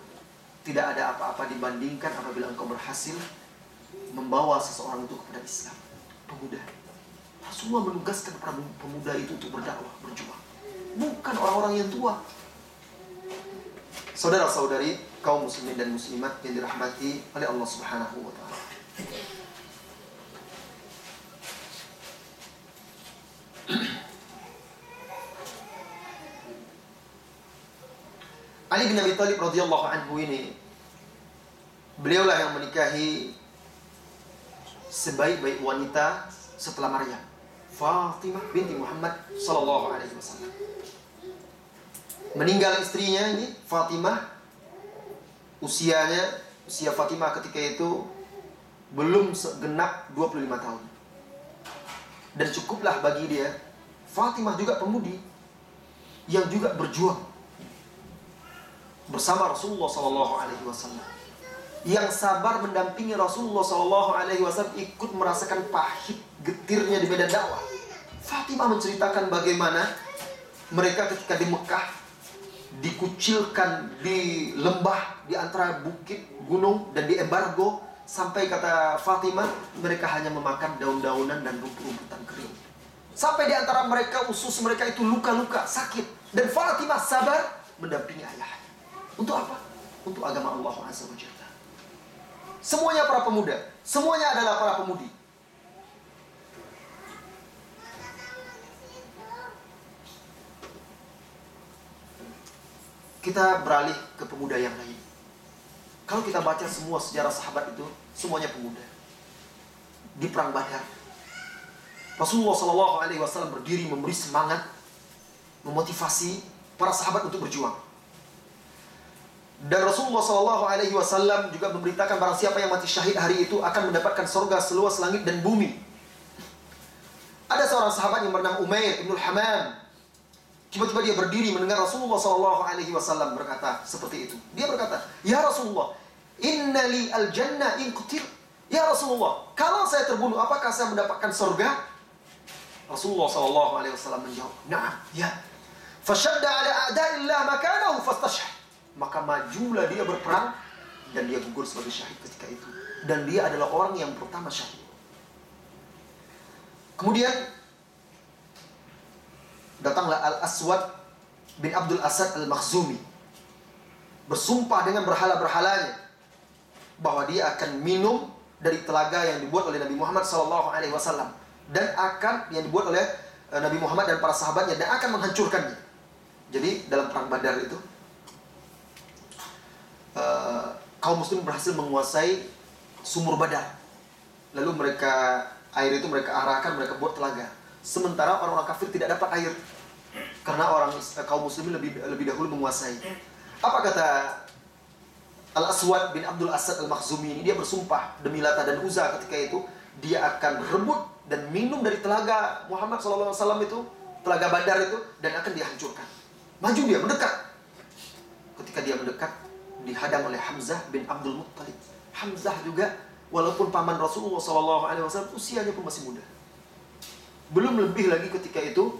tidak ada apa-apa dibandingkan apabila engkau berhasil membawa seseorang itu kepada Islam. Pemuda. Rasulullah menugaskan para pemuda itu untuk berdakwah, berjuang, bukan orang-orang yang tua. Saudara-saudari, kaum muslimin dan muslimat yang dirahmati oleh Allah Subhanahu wa taala. Ali bin Abi Thalib radhiyallahu anhu ini, beliaulah yang menikahi sebaik-baik wanita setelah Maryam, Fatimah binti Muhammad sallallahu alaihi wasallam. Meninggal istrinya ini Fatimah, usia Fatimah ketika itu belum genap 25 tahun. Dan cukuplah bagi dia, Fatimah juga pemudi yang juga berjuang bersama Rasulullah SAW, yang sabar mendampingi Rasulullah SAW, ikut merasakan pahit getirnya di medan dakwah. Fatimah menceritakan bagaimana mereka ketika di Mekah dikucilkan di lembah, di antara bukit, gunung, dan di embargo, sampai kata Fatimah mereka hanya memakan daun-daunan dan rumput-rumputan kering. Sampai di antara mereka, usus mereka itu luka-luka, sakit, dan Fatimah sabar mendampingi ayahnya. Untuk apa? Untuk agama Allah Azza wa Jalla. Semuanya para pemuda, semuanya adalah para pemudi. Kita beralih ke pemuda yang lain. Kalau kita baca semua sejarah sahabat itu, semuanya pemuda. Di perang Badar, Rasulullah SAW berdiri memberi semangat, memotivasi para sahabat untuk berjuang. Dan Rasulullah SAW juga memberitakan barang siapa yang mati syahid hari itu akan mendapatkan surga seluas langit dan bumi. Ada seorang sahabat yang bernama Umair ibn al-Hamam. Tiba-tiba dia berdiri mendengar Rasulullah SAW berkata seperti itu. Dia berkata, ya Rasulullah, innali al-jannah in qutil. Ya Rasulullah, kalau saya terbunuh, apakah saya mendapatkan surga? Rasulullah SAW menjawab, na'am, ya. Fashadda ala a'da'illah makanahu fastashhad. Maka majulah dia berperang dan dia gugur sebagai syahid ketika itu. Dan dia adalah orang yang pertama syahid. Kemudian datanglah Al-Aswad bin Abdul Asad Al-Makhzumi, bersumpah dengan berhala-berhalanya bahwa dia akan minum dari telaga yang dibuat oleh Nabi Muhammad SAW, dan akan yang dibuat oleh Nabi Muhammad dan para sahabatnya, dan akan menghancurkannya. Jadi dalam perang Badar itu kaum muslim berhasil menguasai sumur Badar. Lalu air itu mereka arahkan, mereka buat telaga. Sementara orang-orang kafir tidak dapat air karena kaum muslimin lebih dahulu menguasai. Apa kata Al-Aswad bin Abdul Asad Al-Makhzumi ini? Dia bersumpah demi Lata dan Uzza ketika itu dia akan rebut dan minum dari telaga Muhammad SAW itu, telaga Badar itu, dan akan dihancurkan. Maju dia, mendekat. Ketika dia mendekat, dihadang oleh Hamzah bin Abdul Muttalib. Hamzah juga, walaupun paman Rasulullah SAW, usianya pun masih muda. Belum lebih lagi ketika itu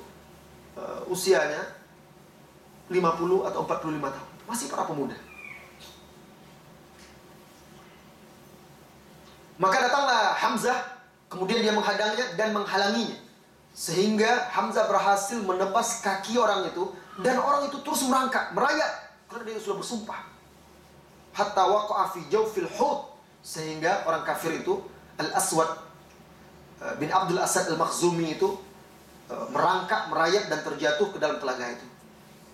usianya 50 atau 45 tahun. Masih para pemuda. Maka datanglah Hamzah, kemudian dia menghadangnya dan menghalanginya. Sehingga Hamzah berhasil menebas kaki orang itu, dan orang itu terus merangkak, merayap, karena dia sudah bersumpah. Hatta waqa'a fi jawfil hut, sehingga orang kafir itu, Al-Aswad bin Abdul Asad Al-Makhzumi itu merangkak, merayap, dan terjatuh ke dalam telaga itu.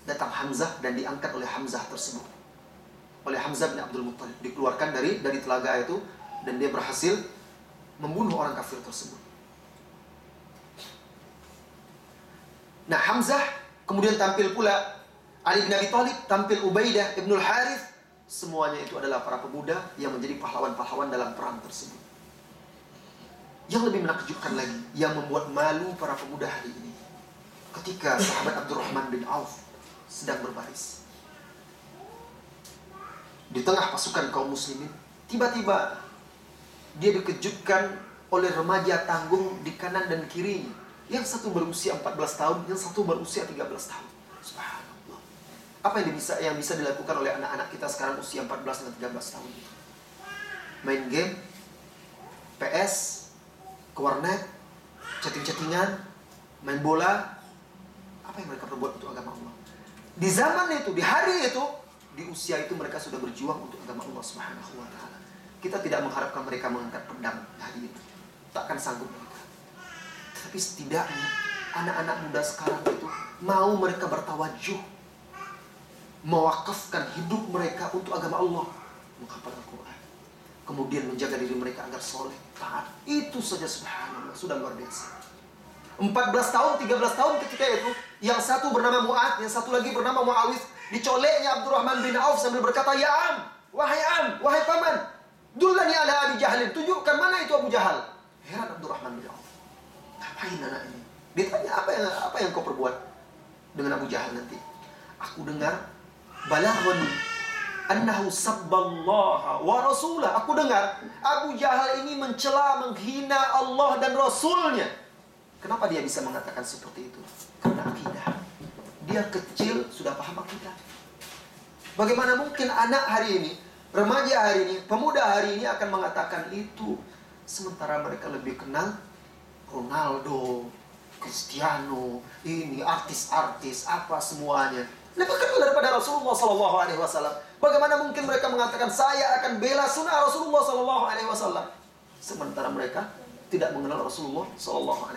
Datang Hamzah dan diangkat oleh Hamzah tersebut, oleh Hamzah bin Abdul Muttalib, dikeluarkan dari telaga itu, dan dia berhasil membunuh orang kafir tersebut. Nah, Hamzah kemudian tampil pula Ali bin Abi Thalib, tampil Ubaidah ibnul Harith. Semuanya itu adalah para pemuda yang menjadi pahlawan-pahlawan dalam perang tersebut. Yang lebih menakjubkan lagi, yang membuat malu para pemuda hari ini, ketika sahabat Abdurrahman bin Auf sedang berbaris di tengah pasukan kaum muslimin, tiba-tiba dia dikejutkan oleh remaja tanggung di kanan dan kirinya. Yang satu berusia 14 tahun, yang satu berusia 13 tahun. Subhanallah. Apa yang bisa dilakukan oleh anak-anak kita sekarang usia 14 dan 13 tahun? Main game, PS, ke warnet, chatting-chattingan, main bola. Apa yang mereka perbuat untuk agama Allah? Di zaman itu, di hari itu, di usia itu mereka sudah berjuang untuk agama Allah Subhanahu wa ta'ala. Kita tidak mengharapkan mereka mengangkat pedang hari ini. Takkan sanggup mereka. Tapi setidaknya anak-anak muda sekarang itu mau mereka bertawajuh, mewakafkan hidup mereka untuk agama Allah, menghafal Al-Quran, kemudian menjaga diri mereka agar soleh, taat. Itu saja subhanallah, sudah luar biasa. 14 tahun, 13 tahun ketika itu, yang satu bernama Mu'ad, yang satu lagi bernama Mu'awith, dicoleknya Abdurrahman bin Auf sambil berkata, "Ya Am, wahai paman, dullani ala Abi Jahlin, tunjukkan mana itu Abu Jahal." Heran Abdurrahman bin Auf. Ngapain anak ini? Dia tanya, apa yang kau perbuat dengan Abu Jahal nanti? Aku dengar balaghani annahu sabballaha wa rasulah. Aku dengar Abu Jahal ini mencela, menghina Allah dan Rasulnya. Kenapa dia bisa mengatakan seperti itu? Karena akidah. Dia kecil sudah paham akidah. Bagaimana mungkin anak hari ini, remaja hari ini, pemuda hari ini akan mengatakan itu, sementara mereka lebih kenal Ronaldo, Cristiano, ini artis-artis apa semuanya, lebih kenal daripada Rasulullah SAW. Bagaimana mungkin mereka mengatakan saya akan bela sunnah Rasulullah SAW, sementara mereka tidak mengenal Rasulullah SAW.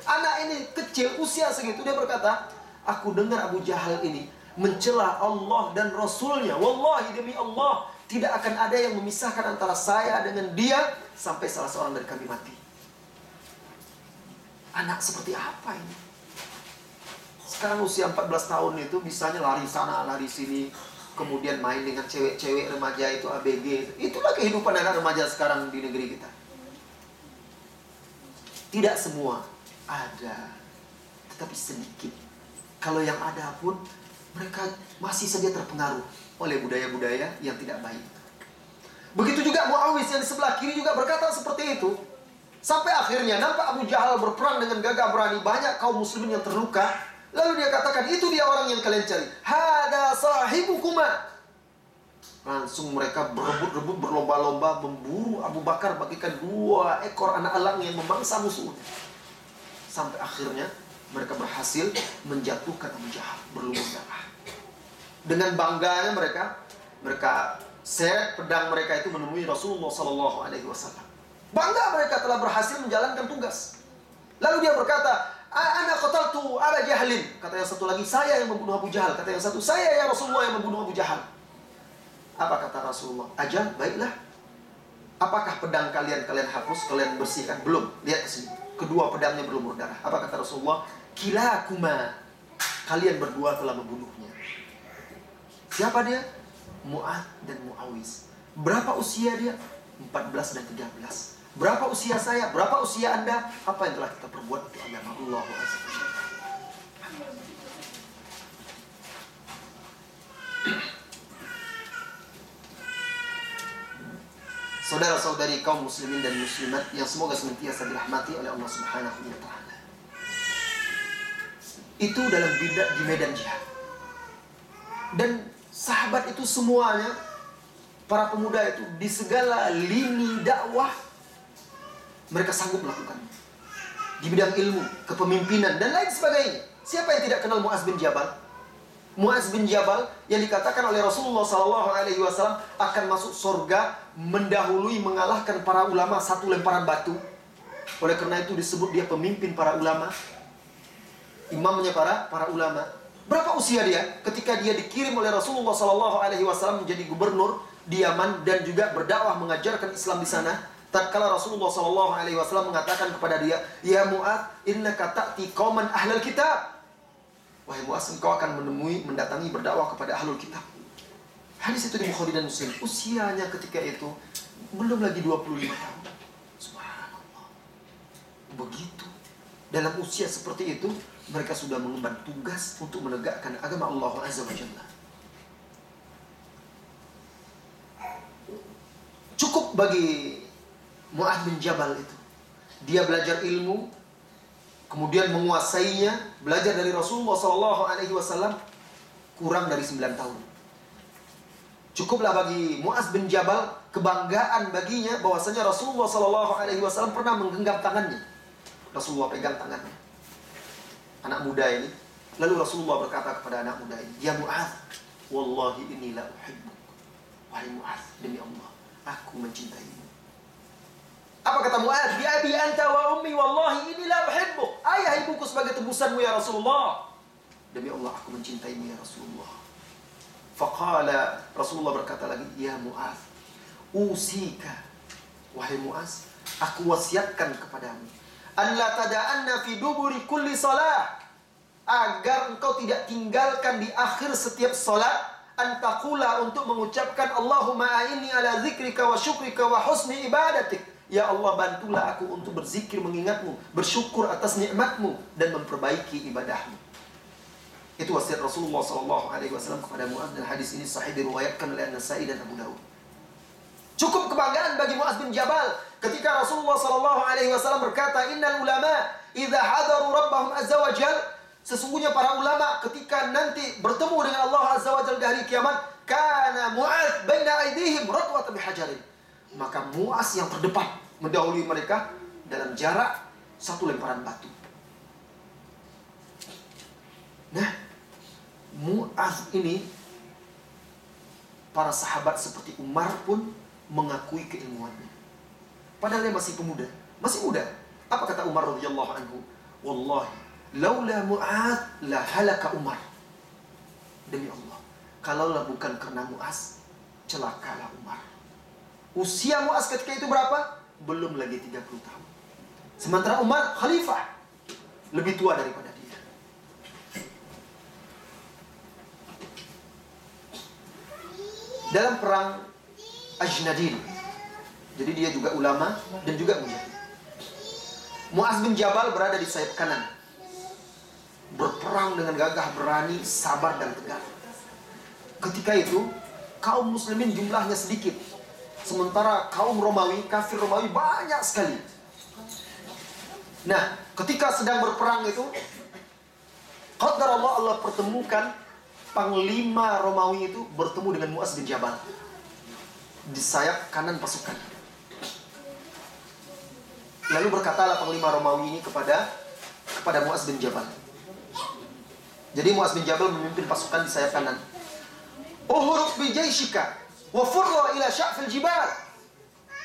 Anak ini kecil, usia segitu, dia berkata, aku dengar Abu Jahal ini mencela Allah dan Rasulnya. Wallahi, demi Allah, tidak akan ada yang memisahkan antara saya dengan dia sampai salah seorang dari kami mati. Anak seperti apa ini? Sekarang usia 14 tahun itu bisanya lari sana, lari sini, kemudian main dengan cewek-cewek remaja itu, ABG. Itulah kehidupan anak remaja sekarang di negeri kita. Tidak semua ada, tetapi sedikit. Kalau yang ada pun, mereka masih saja terpengaruh oleh budaya-budaya yang tidak baik. Begitu juga Muawis yang di sebelah kiri juga berkata seperti itu. Sampai akhirnya nampak Abu Jahal berperang dengan gagah berani, banyak kaum muslimin yang terluka. Lalu dia katakan, itu dia orang yang kalian cari. Hada sahibukuma. Langsung mereka berebut-rebut, berlomba-lomba memburu Abu Bakar bagikan 2 ekor anak elang yang memangsa musuh. Sampai akhirnya mereka berhasil menjatuhkan Abu Jahal berlumur darah. Dengan bangganya mereka seret pedang mereka itu menemui Rasulullah SAW. Bangga mereka telah berhasil menjalankan tugas. Lalu dia berkata, "Ana qataltu Aba Jahlin." Kata yang satu lagi, "Saya yang membunuh Abu Jahal." Kata yang satu, "Saya ya Rasulullah yang membunuh Abu Jahal." Apa kata Rasulullah? "Ajal, baiklah. Apakah pedang kalian hapus, kalian bersihkan?" Belum. Lihat ke sini. Kedua pedangnya berlumur darah. Apa kata Rasulullah? "Kilakuma. Kalian berdua telah membunuhnya." Siapa dia? Mu'ad dan Mu'awiz. Berapa usia dia? 14 dan 13. Berapa usia saya? Berapa usia Anda? Apa yang telah kita perbuat untuk agama Allah Azza wa Jalla? Saudara-saudari kaum muslimin dan muslimat yang semoga senantiasa dirahmati oleh Allah Subhanahu wa taala. Itu dalam di medan jihad. Dan sahabat itu semuanya, para pemuda itu di segala lini dakwah mereka sanggup melakukannya. Di bidang ilmu, kepemimpinan dan lain sebagainya. Siapa yang tidak kenal Mu'az bin Jabal? Mu'az bin Jabal yang dikatakan oleh Rasulullah SAW akan masuk surga mendahului mengalahkan para ulama 1 lemparan batu. Oleh karena itu disebut dia pemimpin para ulama, imamnya para ulama. Berapa usia dia ketika dia dikirim oleh Rasulullah SAW menjadi gubernur di Yaman dan juga berdakwah mengajarkan Islam di sana? Tatkala Rasulullah SAW mengatakan kepada dia, "Ya Mu'az, innaka ta'ti qauman ahlal kitab." Wahai Mu'az, engkau akan mendatangi berdakwah kepada ahlul kitab. Hadis itu di Bukhari dan Muslim. Usianya ketika itu belum lagi 25 tahun. Subhanallah. Begitu. Dalam usia seperti itu, mereka sudah mengemban tugas untuk menegakkan agama Allah Azza wa Jalla. Cukup bagi Mu'adz bin Jabal itu. Dia belajar ilmu, kemudian menguasainya, belajar dari Rasulullah SAW kurang dari 9 tahun. Cukuplah bagi Mu'adz bin Jabal, kebanggaan baginya bahwasanya Rasulullah SAW pernah menggenggam tangannya. Rasulullah pegang tangannya, anak muda ini. Lalu Rasulullah berkata kepada anak muda ini, "Ya Mu'adz, wallahi inni la uhibbuk." Wahai Mu'adz, demi Allah, aku mencintaimu. Apa kata Mu'adz? "Bi abi anta wa ummi wallahi inni la uhibbuk." Ayah ibuku sebagai tebusanmu ya Rasulullah. Demi Allah aku mencintaimu ya Rasulullah. Faqala, Rasulullah berkata lagi, "Ya Mu'adz, usika." Wahai Mu'adz, aku wasiatkan kepadamu, an la tada'anna fi duburi kulli salah, agar engkau tidak tinggalkan di akhir setiap salat, antakula, untuk mengucapkan Allahumma a'inni ala zikrika wa syukrika wa husni ibadatik. Ya Allah, bantulah aku untuk berzikir mengingatmu, bersyukur atas nikmatmu, dan memperbaiki ibadahmu. Itu wasiat Rasulullah SAW kepada Mu'adz, dan hadis ini sahih diriwayatkan oleh An-Nasa'i dan Abu Dawud. Cukup kebanggaan bagi Mu'adz bin Jabal ketika Rasulullah SAW berkata, "Innal ulama idza hadaru rabbahum azza wa jal." Sesungguhnya para ulama ketika nanti bertemu dengan Allah azza wa jalla di hari kiamat, kana Mu'adz baina aydihim ratwatan bihajarin. Maka Mu'adz yang terdepan mendahului mereka dalam jarak 1 lemparan batu. Nah, Mu'adz ini, para sahabat seperti Umar pun mengakui keilmuannya. Padahal dia masih pemuda, masih muda. Apa kata Umar radhiyallahu anhu? "Wallahi, laula Mu'adz la halaka Umar." Demi Allah, kalaulah bukan karena Mu'adz, celakalah Umar. Usia Mu'adz ketika itu berapa? Belum lagi 30 tahun. Sementara Umar khalifah, lebih tua daripada dia. Dalam perang Ajnadin, jadi dia juga ulama dan juga mujahid. Mu'adz bin Jabal berada di sayap kanan, berperang dengan gagah berani, sabar dan tegar. Ketika itu kaum muslimin jumlahnya sedikit, sementara kaum Romawi, kafir Romawi banyak sekali. Nah, ketika sedang berperang itu, qadarullah, Allah pertemukan panglima Romawi itu bertemu dengan Mu'adz bin Jabal. di sayap kanan pasukan. Lalu berkatalah Panglima Romawi ini kepada Muaz bin Jabal. Jadi Muaz bin Jabal memimpin pasukan di sayap kanan. Uhuruk bi jaishika wa furra ila sya'fil jibal.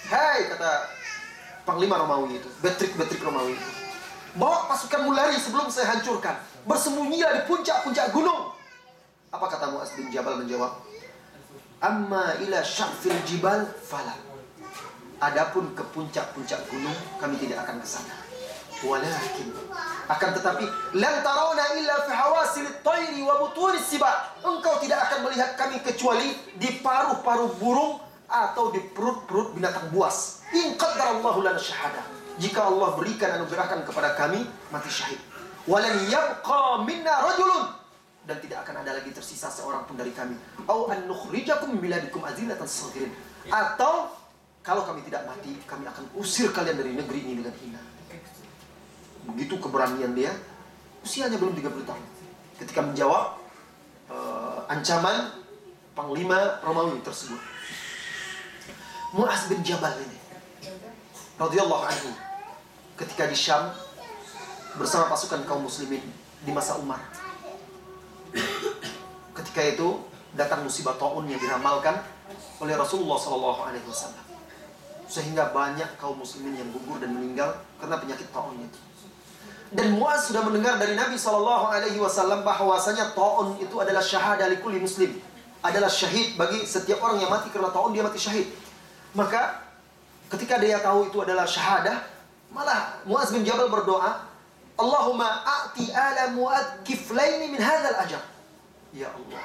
Hai, kata Panglima Romawi itu, Betrik Romawi itu, bawa pasukanmu lari sebelum saya hancurkan. Bersembunyilah di puncak-puncak gunung. Apa kata Muaz bin Jabal menjawab? Amma ila sya'fil jibal fala. Adapun ke puncak-puncak gunung kami tidak akan ke sana. Walakin, akan tetapi, lan tarawna illa fi hawasilit tayri wa butunis sibak. Engkau tidak akan melihat kami kecuali di paruh-paruh burung atau di perut-perut binatang buas. In qaddarallahu lana syahadah. Jika Allah berikan anugerahkan kepada kami mati syahid. Walan yabqa minna rajulun. Dan tidak akan ada lagi tersisa seorang pun dari kami. Au an nukhrijakum min biladikum azilatan saghirin. Atau kalau kami tidak mati, kami akan usir kalian dari negeri ini dengan hina. Begitu keberanian dia. Usianya belum 30 tahun ketika menjawab ancaman Panglima Romawi tersebut. Muaz bin Jabal ini radhiyallahu anhu ketika di Syam bersama pasukan kaum muslimin di masa Umar. Ketika itu datang musibah taun yang diramalkan oleh Rasulullah SAW, sehingga banyak kaum muslimin yang gugur dan meninggal karena penyakit taun itu. Dan Muaz sudah mendengar dari Nabi SAW bahwasanya taun itu adalah syahadah li kulli muslim, adalah syahid bagi setiap orang yang mati karena taun, dia mati syahid. Maka ketika dia tahu itu adalah syahadah, malah Muaz bin Jabal berdoa, Allahumma a'ti ala Mu'ad kiflaini min hadzal ajr. Ya Allah,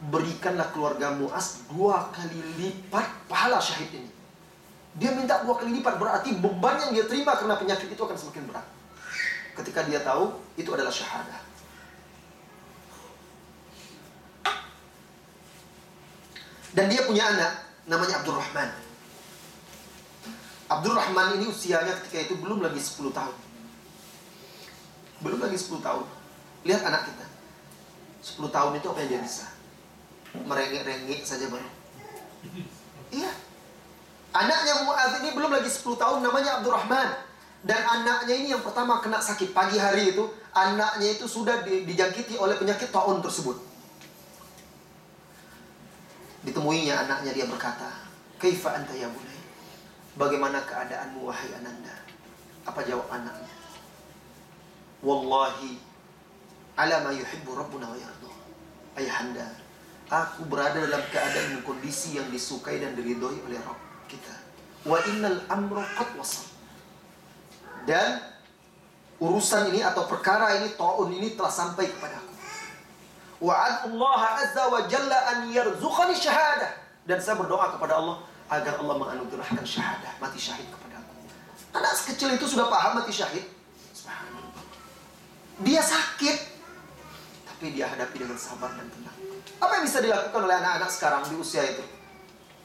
berikanlah keluarga Muaz 2 kali lipat pahala syahid ini. Dia minta 2 kali lipat, berarti beban yang dia terima karena penyakit itu akan semakin berat. Ketika dia tahu itu adalah syahadah. Dan dia punya anak namanya Abdurrahman. Abdurrahman ini usianya ketika itu belum lagi 10 tahun. Belum lagi 10 tahun. Lihat anak kita. 10 tahun itu apa yang dia bisa? Merengek-rengek saja baru. Iya. Anaknya Mu'adz ini belum lagi 10 tahun, namanya Abdurrahman. Dan anaknya ini yang pertama kena sakit pagi hari itu, anaknya itu sudah dijangkiti oleh penyakit taun tersebut. Ditemuinya anaknya, dia berkata, "Kaifa anta ya bunai?" Bagaimana keadaanmu wahai ananda? Apa jawab anaknya? Wallahi ala ma yuhibbu rabbuna wa yarda. Ayahanda, aku berada dalam keadaan kondisi yang disukai dan diridhoi oleh Rabb kita. Wa innal amra qad wasal. Dan urusan ini atau perkara ini, taun ini telah sampai kepadaku. Wa'adullah azza wa jalla an yarzuqani syahadah. Dan saya berdoa kepada Allah agar Allah menganugerahkan syahadah, mati syahid kepadaku. Anak sekecil itu sudah paham mati syahid. Subhanallah. Dia sakit, tapi dia hadapi dengan sabar dan tenang. Apa yang bisa dilakukan oleh anak-anak sekarang di usia itu?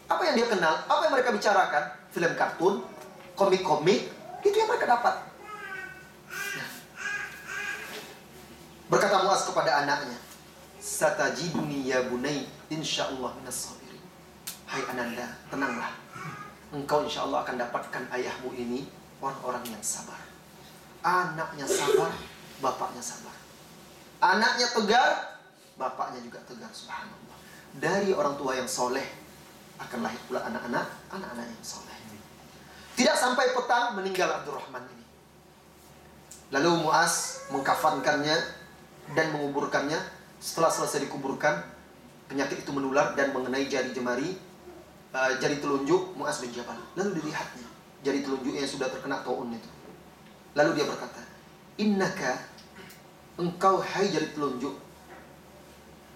Apa yang dia kenal? Apa yang mereka bicarakan? Film kartun, komik-komik, itu yang mereka dapat. Nah. Berkata Muaz kepada anaknya, "Satajiduni ya bunai, insyaallah minas sabirin." Hai ananda, tenanglah. Engkau insyaallah akan dapatkan ayahmu ini orang-orang yang sabar. Anaknya sabar, bapaknya sabar. Anaknya tegar, bapaknya juga tegar. Subhanallah. Dari orang tua yang soleh akan lahir pula anak-anak yang soleh. Tidak sampai petang meninggal Abdurrahman ini. Lalu Muaz mengkafankannya dan menguburkannya. Setelah selesai dikuburkan, penyakit itu menular dan mengenai jari jemari, jari telunjuk Muaz bin Jabal. Lalu dilihatnya jari telunjuknya yang sudah terkena taun itu. Lalu dia berkata, "Innaka, engkau hai jari telunjuk,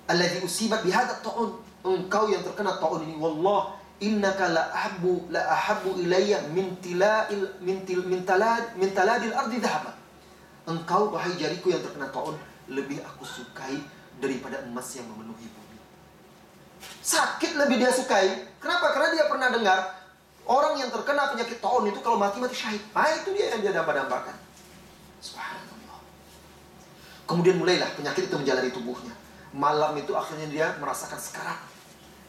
alladzi usibat bihadza taun, engkau yang terkena taun ini, wallah innaka la ahabbu ilayya min taladil ardi dhahaba." Engkau wahai jariku yang terkena taun lebih aku sukai daripada emas yang memenuhi bumi. Sakit lebih dia sukai. Kenapa? Karena dia pernah dengar orang yang terkena penyakit taun itu kalau mati syahid. Nah, itu dia yang dia dampak-dampakan. Subhanallah. Kemudian mulailah penyakit itu menjalari tubuhnya. Malam itu akhirnya dia merasakan sekarat.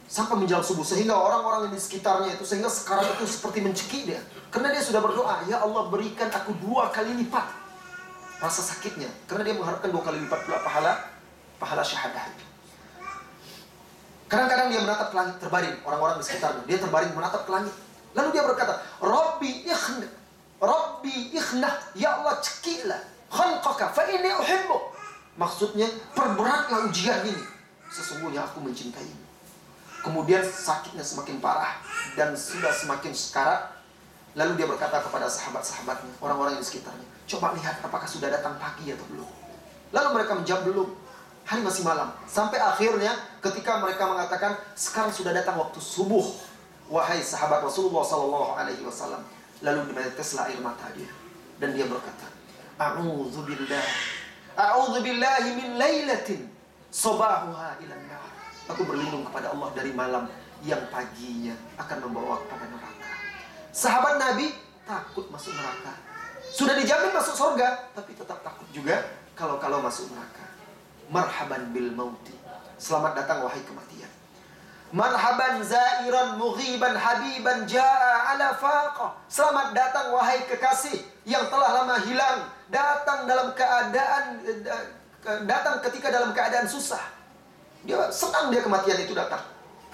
sampai menjelang subuh, sehingga orang-orang di sekitarnya itu, sehingga sekarang itu seperti mencekik dia, karena dia sudah berdoa, ya Allah berikan aku 2 kali lipat rasa sakitnya, karena dia mengharapkan 2 kali lipat pula pahala syahadah itu. Kadang-kadang dia menatap ke langit, terbaring, orang-orang di sekitarnya, dia terbaring menatap ke langit, lalu dia berkata, Rabbi ikhna, ya Allah cekiklah khalqaka fa inni uhibbu. Maksudnya perberatlah ujian ini, sesungguhnya aku mencintaimu. Kemudian sakitnya semakin parah dan sudah semakin sekarat. Lalu dia berkata kepada sahabat-sahabatnya, orang-orang yang di sekitarnya, coba lihat apakah sudah datang pagi atau belum. Lalu mereka menjawab belum, hari masih malam. Sampai akhirnya ketika mereka mengatakan sekarang sudah datang waktu subuh, wahai sahabat Rasulullah SAW. Lalu dimeteslah air mata dia dan dia berkata, A'udzubillahi min lailatin sabahuha ilan nar. Aku berlindung kepada Allah dari malam yang paginya akan membawa kepada neraka. Sahabat Nabi takut masuk neraka. Sudah dijamin masuk surga, tapi tetap takut juga kalau masuk neraka. Marhaban bil mauti. Selamat datang wahai kematian. Marhaban zairan mughiban habiban jaa ala faqah. Selamat datang wahai kekasih yang telah lama hilang, datang ketika dalam keadaan susah. Dia senang dia kematian itu datang.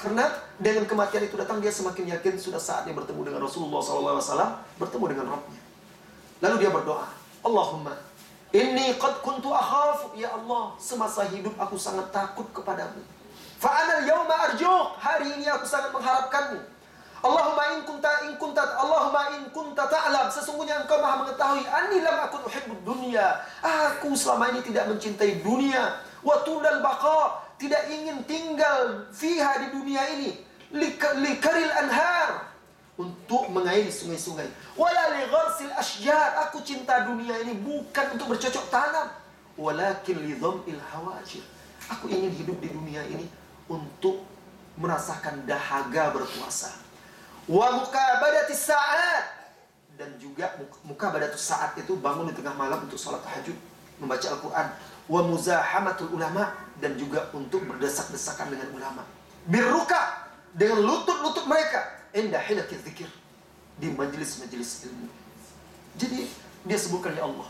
Karena dengan kematian itu datang, dia semakin yakin sudah saatnya bertemu dengan Rasulullah SAW, bertemu dengan Rabbnya. Lalu dia berdoa, Allahumma inni qad kuntu akhafu, ya Allah, semasa hidup aku sangat takut kepadamu. Fa'ana al-yawma arjuk, hari ini aku sangat mengharapkanmu. Allahumma in kunta ta'lam, sesungguhnya engkau maha mengetahui, anni lam akun uhibbud dunya, aku selama ini tidak mencintai dunia, wa tulal baqa, tidak ingin tinggal fiha di dunia ini, likaril anhar, untuk mengairi sungai-sungai, wala li gharsil ashjar, aku cinta dunia ini bukan untuk bercocok tanam, walakin li dham'il hawajir, aku ingin hidup di dunia ini untuk merasakan dahaga berpuasa, wa mukabadatis sa'at, dan juga mukabadatus sa'at itu bangun di tengah malam untuk salat tahajud, membaca Al-Quran, wa muzahamatul ulama, dan juga untuk berdesak-desakan dengan ulama, birruka, dengan lutut-lutut mereka, inda hilakiz zikir, di majelis-majelis ilmu. Jadi dia sebutkan, ya Allah,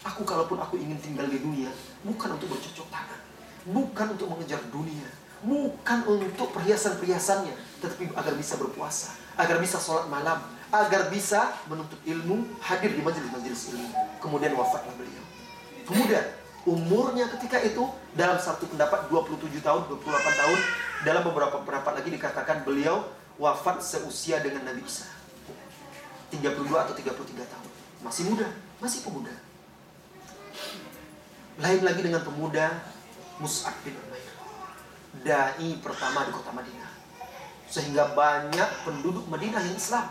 aku kalaupun aku ingin tinggal di dunia, bukan untuk bercocok tanam, bukan untuk mengejar dunia, bukan untuk perhiasan-perhiasannya, tetapi agar bisa berpuasa, agar bisa sholat malam, agar bisa menuntut ilmu, hadir di majelis-majelis ilmu. Kemudian wafatlah beliau. Kemudian umurnya ketika itu dalam satu pendapat 27 tahun, 28 tahun, dalam beberapa pendapat lagi dikatakan beliau wafat seusia dengan Nabi Isa, 32 atau 33 tahun. Masih muda, masih pemuda. Lain lagi dengan pemuda Mus'ab bin Umair, dai pertama di kota Madinah, sehingga banyak penduduk Madinah yang Islam.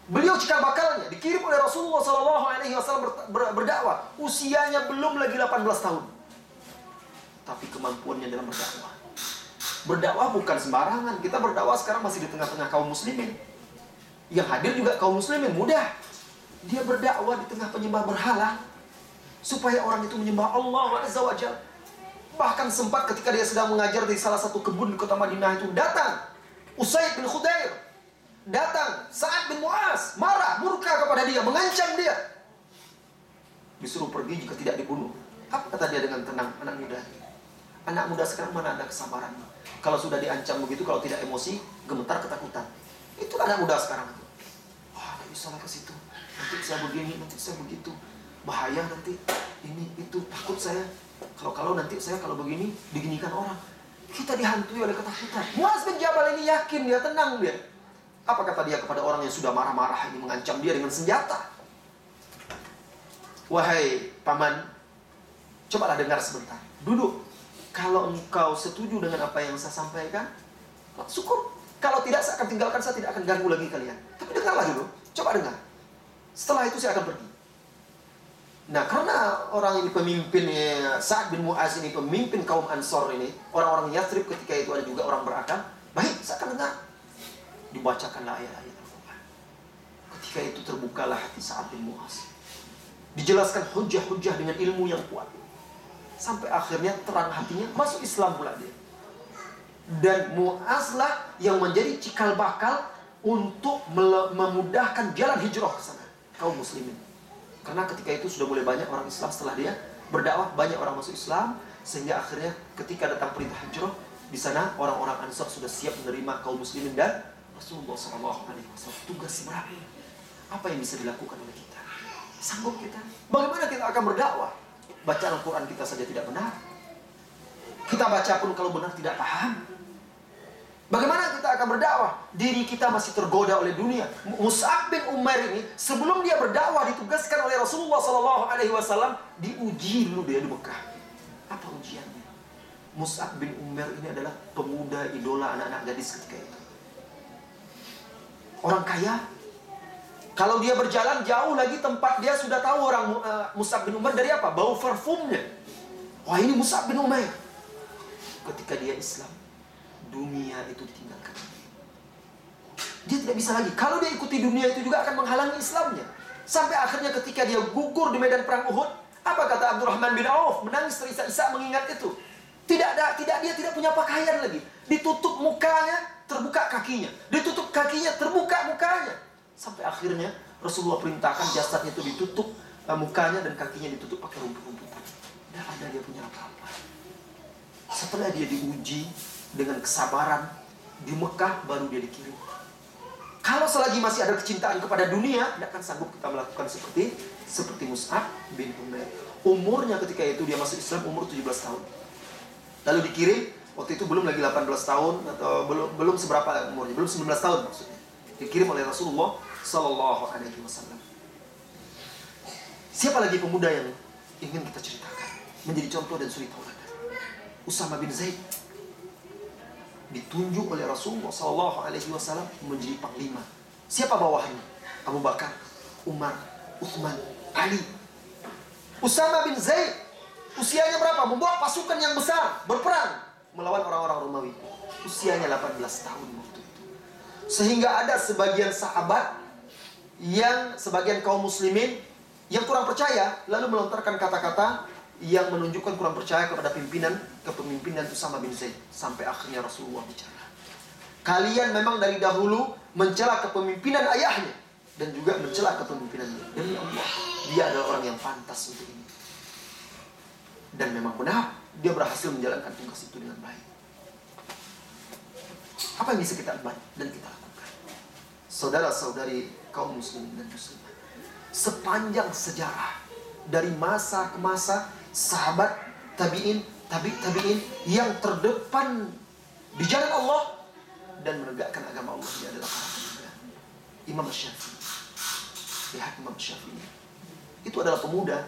Beliau cikal bakalnya dikirim oleh Rasulullah SAW berdakwah. Usianya belum lagi 18 tahun, tapi kemampuannya dalam berdakwah. Berdakwah bukan sembarangan. Kita berdakwah sekarang masih di tengah-tengah kaum muslimin, yang hadir juga kaum muslimin, mudah. Dia berdakwah di tengah penyembah berhala, supaya orang itu menyembah Allah Azza wa Jalla. Bahkan sempat ketika dia sedang mengajar di salah satu kebun di kota Madinah itu, datang Usaid bin Khudair, datang Sa'ad bin Mu'az, marah, murka kepada dia, mengancam dia, disuruh pergi jika tidak dibunuh. Apa kata dia dengan tenang? Anak muda, anak muda sekarang mana ada kesabaran? Kalau sudah diancam begitu, kalau tidak emosi, gemetar, ketakutan. Itulah anak muda sekarang. Wah, tidak bisa lah ke situ. Nanti saya begini, nanti saya begitu, bahaya nanti ini itu, takut saya. Kalau nanti saya kalau begini diginikan orang, kita dihantui oleh ketakutan. Mu'az bin Jabal ini yakin, dia tenang dia. Apa kata dia kepada orang yang sudah marah-marah ini, mengancam dia dengan senjata? Wahai paman, cobalah dengar sebentar, duduk. Kalau engkau setuju dengan apa yang saya sampaikan, syukur. Kalau tidak, saya akan tinggalkan, saya tidak akan ganggu lagi kalian. Tapi dengarlah dulu, coba dengar. Setelah itu saya akan pergi. Nah, karena orang ini pemimpinnya, Sa'ad bin Mu'az ini pemimpin kaum Ansor ini, orang-orang Yathrib ketika itu ada juga orang berakal. Baik, saya akan dengar. Dibacakanlah ayat-ayat Al-Quran. Ketika itu terbukalah hati Sa'ad bin Mu'az. Dijelaskan hujah-hujah dengan ilmu yang kuat. Sampai akhirnya terang hatinya, masuk Islam pula dia. Dan Mu'azlah yang menjadi cikal bakal untuk memudahkan jalan hijrah ke sana kaum muslimin. Karena ketika itu sudah mulai banyak orang Islam setelah dia berdakwah, banyak orang masuk Islam, sehingga akhirnya ketika datang perintah hijrah, di sana orang-orang Ansar sudah siap menerima kaum muslimin dan Rasulullah SAW. Tugas berat. Apa yang bisa dilakukan oleh kita? Sanggup kita? Bagaimana kita akan berdakwah? Baca Al-Quran kita saja tidak benar. Kita baca pun kalau benar tidak paham. Bagaimana kita akan berdakwah? Diri kita masih tergoda oleh dunia. Mus'ab bin Umair ini sebelum dia berdakwah ditugaskan oleh Rasulullah SAW, diuji dulu dia di Mekah. Apa ujiannya? Mus'ab bin Umair ini adalah pemuda idola anak-anak gadis ketika itu. Orang kaya. Kalau dia berjalan jauh lagi tempat dia sudah tahu orang Mus'ab bin Umair dari apa? Bau parfumnya. Wah, ini Mus'ab bin Umair. Ketika dia Islam, dunia itu ditinggalkan. Dia tidak bisa lagi. Kalau dia ikuti dunia itu juga akan menghalangi Islamnya. Sampai akhirnya ketika dia gugur di medan perang Uhud, apa kata Abdurrahman bin Auf? Menangis terisak-isak mengingat itu. Dia tidak punya pakaian lagi. Ditutup mukanya, terbuka kakinya. Ditutup kakinya, terbuka mukanya. Sampai akhirnya Rasulullah perintahkan jasadnya itu ditutup, mukanya dan kakinya ditutup pakai rumput-rumputan. Tidak ada dia punya apa-apa. Setelah dia diuji dengan kesabaran di Mekah, baru dia dikirim. Kalau selagi masih ada kecintaan kepada dunia, tidak akan sanggup kita melakukan seperti Mus'ab bin Umair. Umurnya ketika itu dia masuk Islam umur 17 tahun. Lalu dikirim, waktu itu belum lagi 18 tahun atau belum seberapa umurnya, belum 19 tahun maksudnya. Dikirim oleh Rasulullah SAW. Siapa lagi pemuda yang ingin kita ceritakan, menjadi contoh dan suri tauladan? Usama bin Zaid ditunjuk oleh Rasulullah SAW menjadi panglima. Siapa bawahannya? Abu Bakar, Umar, Uthman, Ali. Usama bin Zaid usianya berapa? Membawa pasukan yang besar berperang melawan orang-orang Romawi. Usianya 18 tahun waktu itu. Sehingga ada sebagian sahabat sebagian kaum muslimin yang kurang percaya lalu melontarkan kata-kata yang menunjukkan kurang percaya kepada kepemimpinan Usama bin Zaid. Sampai akhirnya Rasulullah bicara, kalian memang dari dahulu mencela kepemimpinan ayahnya dan juga mencela kepemimpinannya. Demi Allah, dia adalah orang yang pantas untuk ini. Dan memang benar, dia berhasil menjalankan tugas itu dengan baik. Apa yang bisa kita ambil dan kita lakukan? Saudara-saudari kaum muslimin dan muslimat, sepanjang sejarah dari masa ke masa, sahabat, tabi'in yang terdepan di jalan Allah dan menegakkan agama Allah, dia adalah para pemuda. Imam Syafi'i. Lihat Imam Syafi'i. Itu adalah pemuda.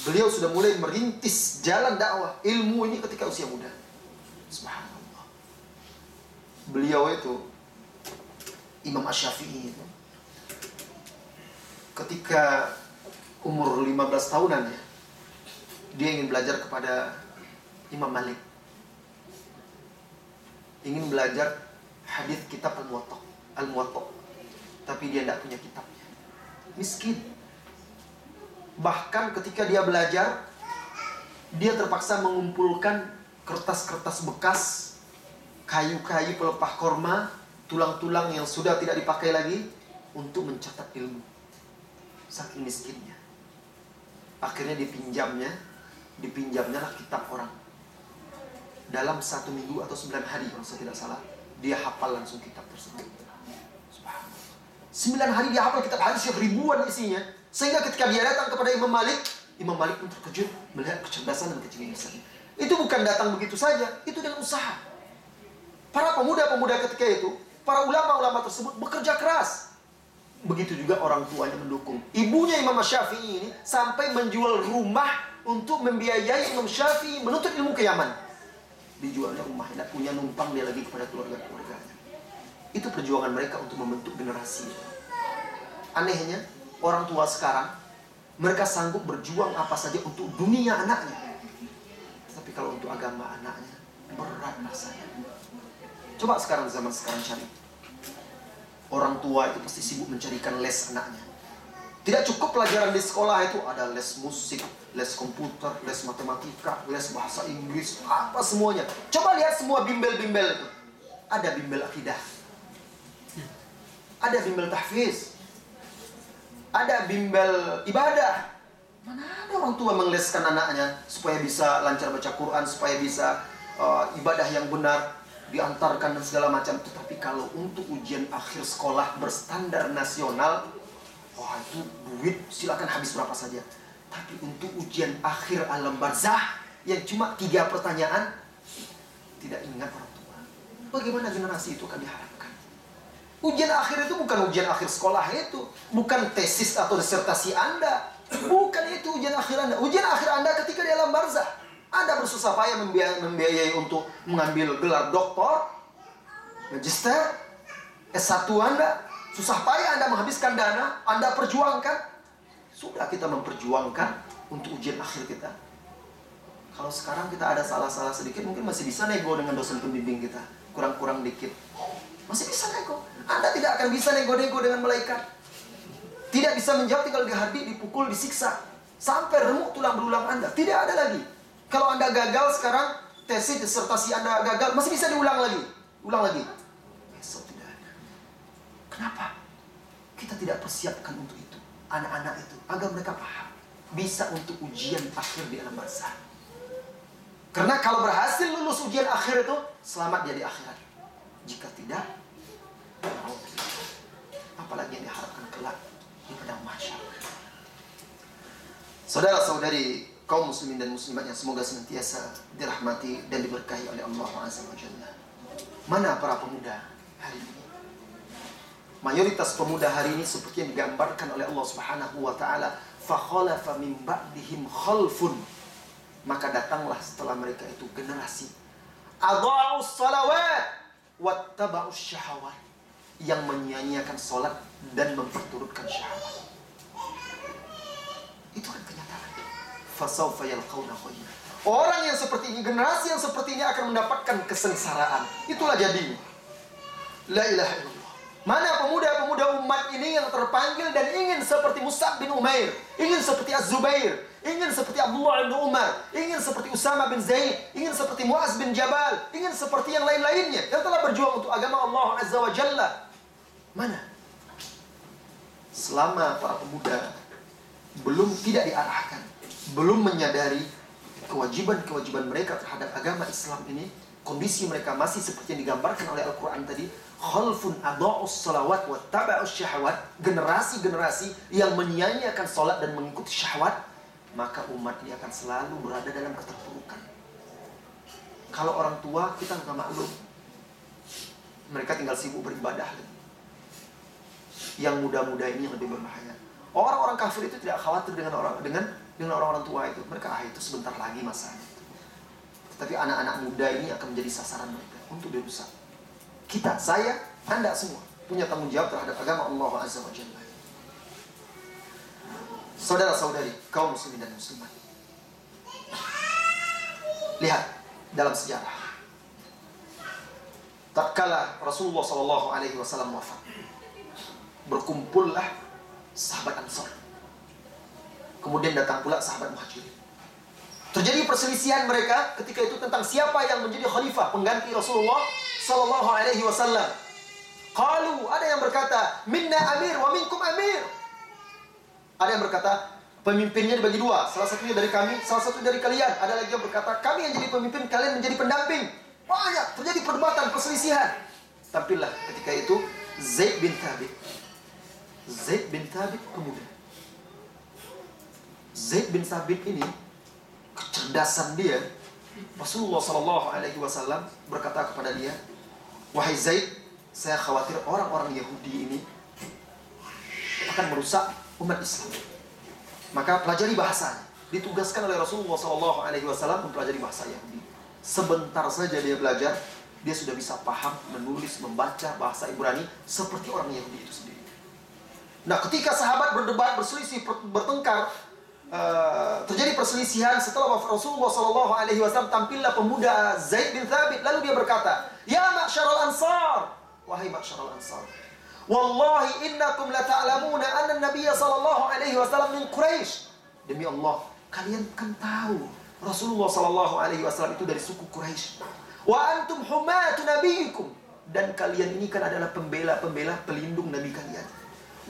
Beliau sudah mulai merintis jalan dakwah ilmu ini ketika usia muda. Subhanallah. Beliau itu, Imam Syafi'i itu, ketika umur 15 tahunan ya, dia ingin belajar kepada Imam Malik. Ingin belajar hadis kitab Al-Muwatta. Tapi dia tidak punya kitabnya. Miskin. Bahkan ketika dia belajar, dia terpaksa mengumpulkan kertas-kertas bekas, kayu-kayu pelepah korma, tulang-tulang yang sudah tidak dipakai lagi untuk mencatat ilmu. Saking miskinnya. Akhirnya dipinjamnya lah kitab orang. Dalam 1 minggu atau 9 hari kalau saya tidak salah, dia hafal langsung kitab tersebut. Subhanallah. 9 hari dia hafal kitab hadis yang ribuan isinya. Sehingga ketika dia datang kepada Imam Malik pun terkejut melihat kecerdasan dan kejeniusannya. Itu bukan datang begitu saja, itu dengan usaha. Para pemuda-pemuda ketika itu, para ulama-ulama tersebut bekerja keras. Begitu juga orang tuanya mendukung. Ibunya Imam Syafi'i ini sampai menjual rumah untuk membiayai Imam Syafi'i menuntut ilmu ke Yaman. Dijualnya rumah, tidak punya numpang dia lagi kepada keluarga-keluarganya. Itu perjuangan mereka untuk membentuk generasi. Anehnya, orang tua sekarang, mereka sanggup berjuang apa saja untuk dunia anaknya. Tapi kalau untuk agama anaknya, berat rasanya. Coba zaman sekarang cari. Orang tua itu pasti sibuk mencarikan les anaknya. Tidak cukup pelajaran di sekolah itu, ada les musik, les komputer, les matematika, les bahasa Inggris, apa semuanya. Coba lihat semua bimbel-bimbel itu. Ada bimbel akidah, ada bimbel tahfiz, ada bimbel ibadah. Mana ada orang tua mengleskan anaknya supaya bisa lancar baca Quran, supaya bisa ibadah yang benar, diantarkan dan segala macam. Tetapi kalau untuk ujian akhir sekolah berstandar nasional, wah itu duit silakan habis berapa saja. Tapi untuk ujian akhir alam barzah yang cuma 3 pertanyaan, tidak ingat orang tua. Bagaimana generasi itu akan diharapkan? Ujian akhir itu bukan ujian akhir sekolah itu, bukan tesis atau disertasi Anda, bukan itu ujian akhir Anda. Ujian akhir Anda ketika di alam barzah. Anda bersusah payah membiayai untuk mengambil gelar doktor, magister, S1 Anda. Susah payah Anda menghabiskan dana, Anda perjuangkan. Sudah kita memperjuangkan untuk ujian akhir kita. Kalau sekarang kita ada salah-salah sedikit, mungkin masih bisa nego dengan dosen pembimbing kita. Kurang-kurang dikit, masih bisa nego. Anda tidak akan bisa nego-nego dengan malaikat. Tidak bisa menjawab, tinggal dihardik, dipukul, disiksa sampai remuk tulang belulang Anda. Tidak ada lagi. Kalau Anda gagal sekarang, tesis, disertasi Anda gagal, masih bisa diulang lagi. Ulang lagi. Besok tidak ada. Kenapa? Kita tidak persiapkan untuk itu. Anak-anak itu, agar mereka paham. Bisa untuk ujian akhir di alam barzah. Karena kalau berhasil lulus ujian akhir itu, selamat dia di akhirat. Jika tidak, apalagi yang diharapkan kelak di padang mahsyar. Saudara-saudari kaum muslimin dan muslimat yang semoga senantiasa dirahmati dan diberkahi oleh Allah Azza wa Jalla. Mana para pemuda hari ini? Mayoritas pemuda hari ini seperti yang digambarkan oleh Allah Subhanahu wa taala, fa khalafa min ba'dihim khalfun. Maka datanglah setelah mereka itu generasi adha'us salawat wattaba'us syahawat, yang menyia-nyiakan salat dan memperturutkan syahwat. Itu kan kenyataan. Fasawfa yalqawna ghayya. Orang yang seperti ini, generasi yang seperti ini akan mendapatkan kesengsaraan. Itulah jadinya. La ilaha illallah. Mana pemuda-pemuda umat ini yang terpanggil dan ingin seperti Mus'ab bin Umair, ingin seperti Az-Zubair, ingin seperti Abdullah bin Umar, ingin seperti Usama bin Zaid, ingin seperti Mu'az bin Jabal, ingin seperti yang lain-lainnya yang telah berjuang untuk agama Allah Azza wa Jalla. Mana? Selama para pemuda belum tidak diarahkan, belum menyadari kewajiban-kewajiban mereka terhadap agama Islam ini, kondisi mereka masih seperti yang digambarkan oleh Al-Quran tadi, khalfun adha'us salawat wa taba'us syahwat, generasi-generasi yang menyia-nyiakan salat dan mengikuti syahwat, maka umat ini akan selalu berada dalam keterpurukan. Kalau orang tua kita nggak maklum, mereka tinggal sibuk beribadah. Yang muda-muda ini yang lebih berbahaya. Orang-orang kafir itu tidak khawatir dengan orang-orang tua itu. Mereka itu sebentar lagi masanya. Tapi anak-anak muda ini akan menjadi sasaran mereka untuk dirusak. Kita, saya, Anda semua punya tanggung jawab terhadap agama Allah Azza wa Jalla. Saudara-saudari kaum muslimin dan muslimat, lihat dalam sejarah, tatkala Rasulullah SAW wafat, berkumpullah sahabat Ansar. Kemudian datang pula sahabat Muhajirin. Terjadi perselisihan mereka ketika itu tentang siapa yang menjadi khalifah pengganti Rasulullah sallallahu alaihi wasallam. Qalu, ada yang berkata, minna amir wa minkum amir. Ada yang berkata, pemimpinnya dibagi dua, salah satunya dari kami, salah satu dari kalian. Ada lagi yang berkata, kami yang jadi pemimpin, kalian menjadi pendamping. Banyak terjadi perdebatan, perselisihan. Tampillah ketika itu Zaid bin Thabit. Zaid bin Thabit pemuda. Zaid bin Thabit ini, kecerdasan dia, Rasulullah SAW berkata kepada dia, wahai Zaid, saya khawatir orang-orang Yahudi ini akan merusak umat Islam. Maka pelajari bahasanya. Ditugaskan oleh Rasulullah SAW mempelajari bahasa Yahudi. Sebentar saja dia belajar, dia sudah bisa paham, menulis, membaca bahasa Ibrani seperti orang Yahudi itu sendiri. Nah, ketika sahabat berdebat, berselisih, bertengkar, terjadi perselisihan setelah wafat Rasulullah SAW, tampillah pemuda Zaid bin Thabit. Lalu dia berkata, ya ma'syarul ansar, wahai ma'syarul ansar, Wallahi innakum la ta'lamuna anna an-nabiyya sallallahu alaihi wasallam min Quraisy. Demi Allah, kalian kan tahu Rasulullah sallallahu alaihi wasallam itu dari suku Quraisy. Wa antum humatu nabiyikum, dan kalian ini kan adalah pembela-pembela pelindung nabi kalian.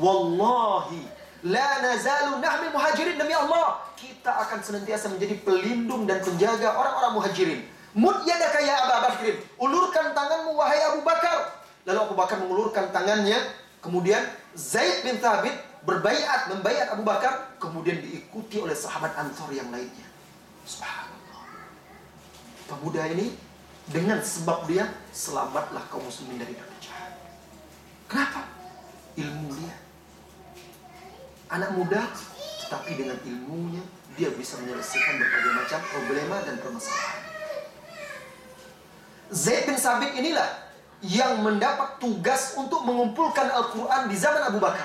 Wallahi la nazalu nahmil muhajirin, demi Allah kita akan senantiasa menjadi pelindung dan penjaga orang-orang muhajirin. Mud yadaka ya Abu Bakrin, ulurkan tanganmu wahai Abu Bakar. Lalu Abu Bakar mengulurkan tangannya, kemudian Zaid bin Thabit membaiat Abu Bakar, kemudian diikuti oleh sahabat Ansor yang lainnya. Subhanallah. Pemuda ini dengan sebab dia, selamatlah kaum muslimin dari perpecahan. Kenapa? Ilmu dia. Anak muda, tetapi dengan ilmunya dia bisa menyelesaikan berbagai macam problema dan permasalahan. Zaid bin Thabit inilah yang mendapat tugas untuk mengumpulkan Al-Quran di zaman Abu Bakar.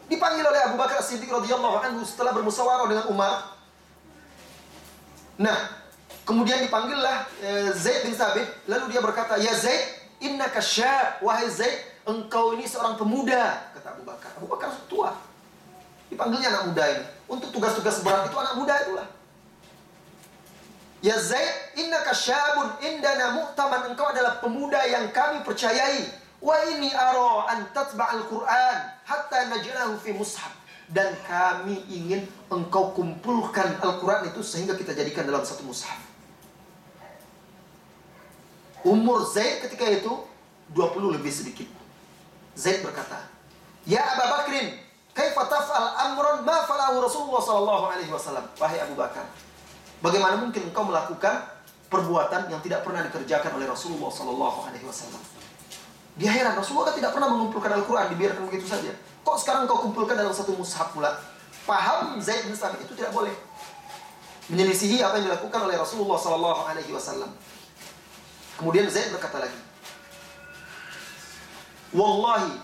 Dipanggil oleh Abu Bakar As-Siddiq radhiyallahu anhu setelah bermusyawarah dengan Umar. Nah, kemudian dipanggillah Zaid bin Thabit. Lalu dia berkata, ya Zaid, innaka syab. Wahai Zaid, engkau ini seorang pemuda, kata Abu Bakar. Abu Bakar tua. Dipanggilnya anak muda ini. Untuk tugas-tugas berat itu anak muda itulah. Ya Zaid, innaka syabun indana mu'taman, engkau adalah pemuda yang kami percayai. Wa inni ara an tatba'al Qur'an hatta naj'alahu fi mushaf. Dan kami ingin engkau kumpulkan Al-Quran itu sehingga kita jadikan dalam satu mushaf. Umur Zaid ketika itu 20 lebih sedikit. Zaid berkata, ya Abu Bakrin, kaifa taf'al amran ma falahu Rasulullah sallallahu alaihi wasallam. Wahai Abu Bakar, bagaimana mungkin engkau melakukan perbuatan yang tidak pernah dikerjakan oleh Rasulullah sallallahu alaihi wasallam? Dia heran, Rasulullah kan tidak pernah mengumpulkan Al-Quran, dibiarkan begitu saja. Kok sekarang engkau kumpulkan dalam satu mushaf pula? Paham Zaid bin Thabit itu tidak boleh menyelisihi apa yang dilakukan oleh Rasulullah sallallahu alaihi wasallam. Kemudian Zaid berkata lagi, wallahi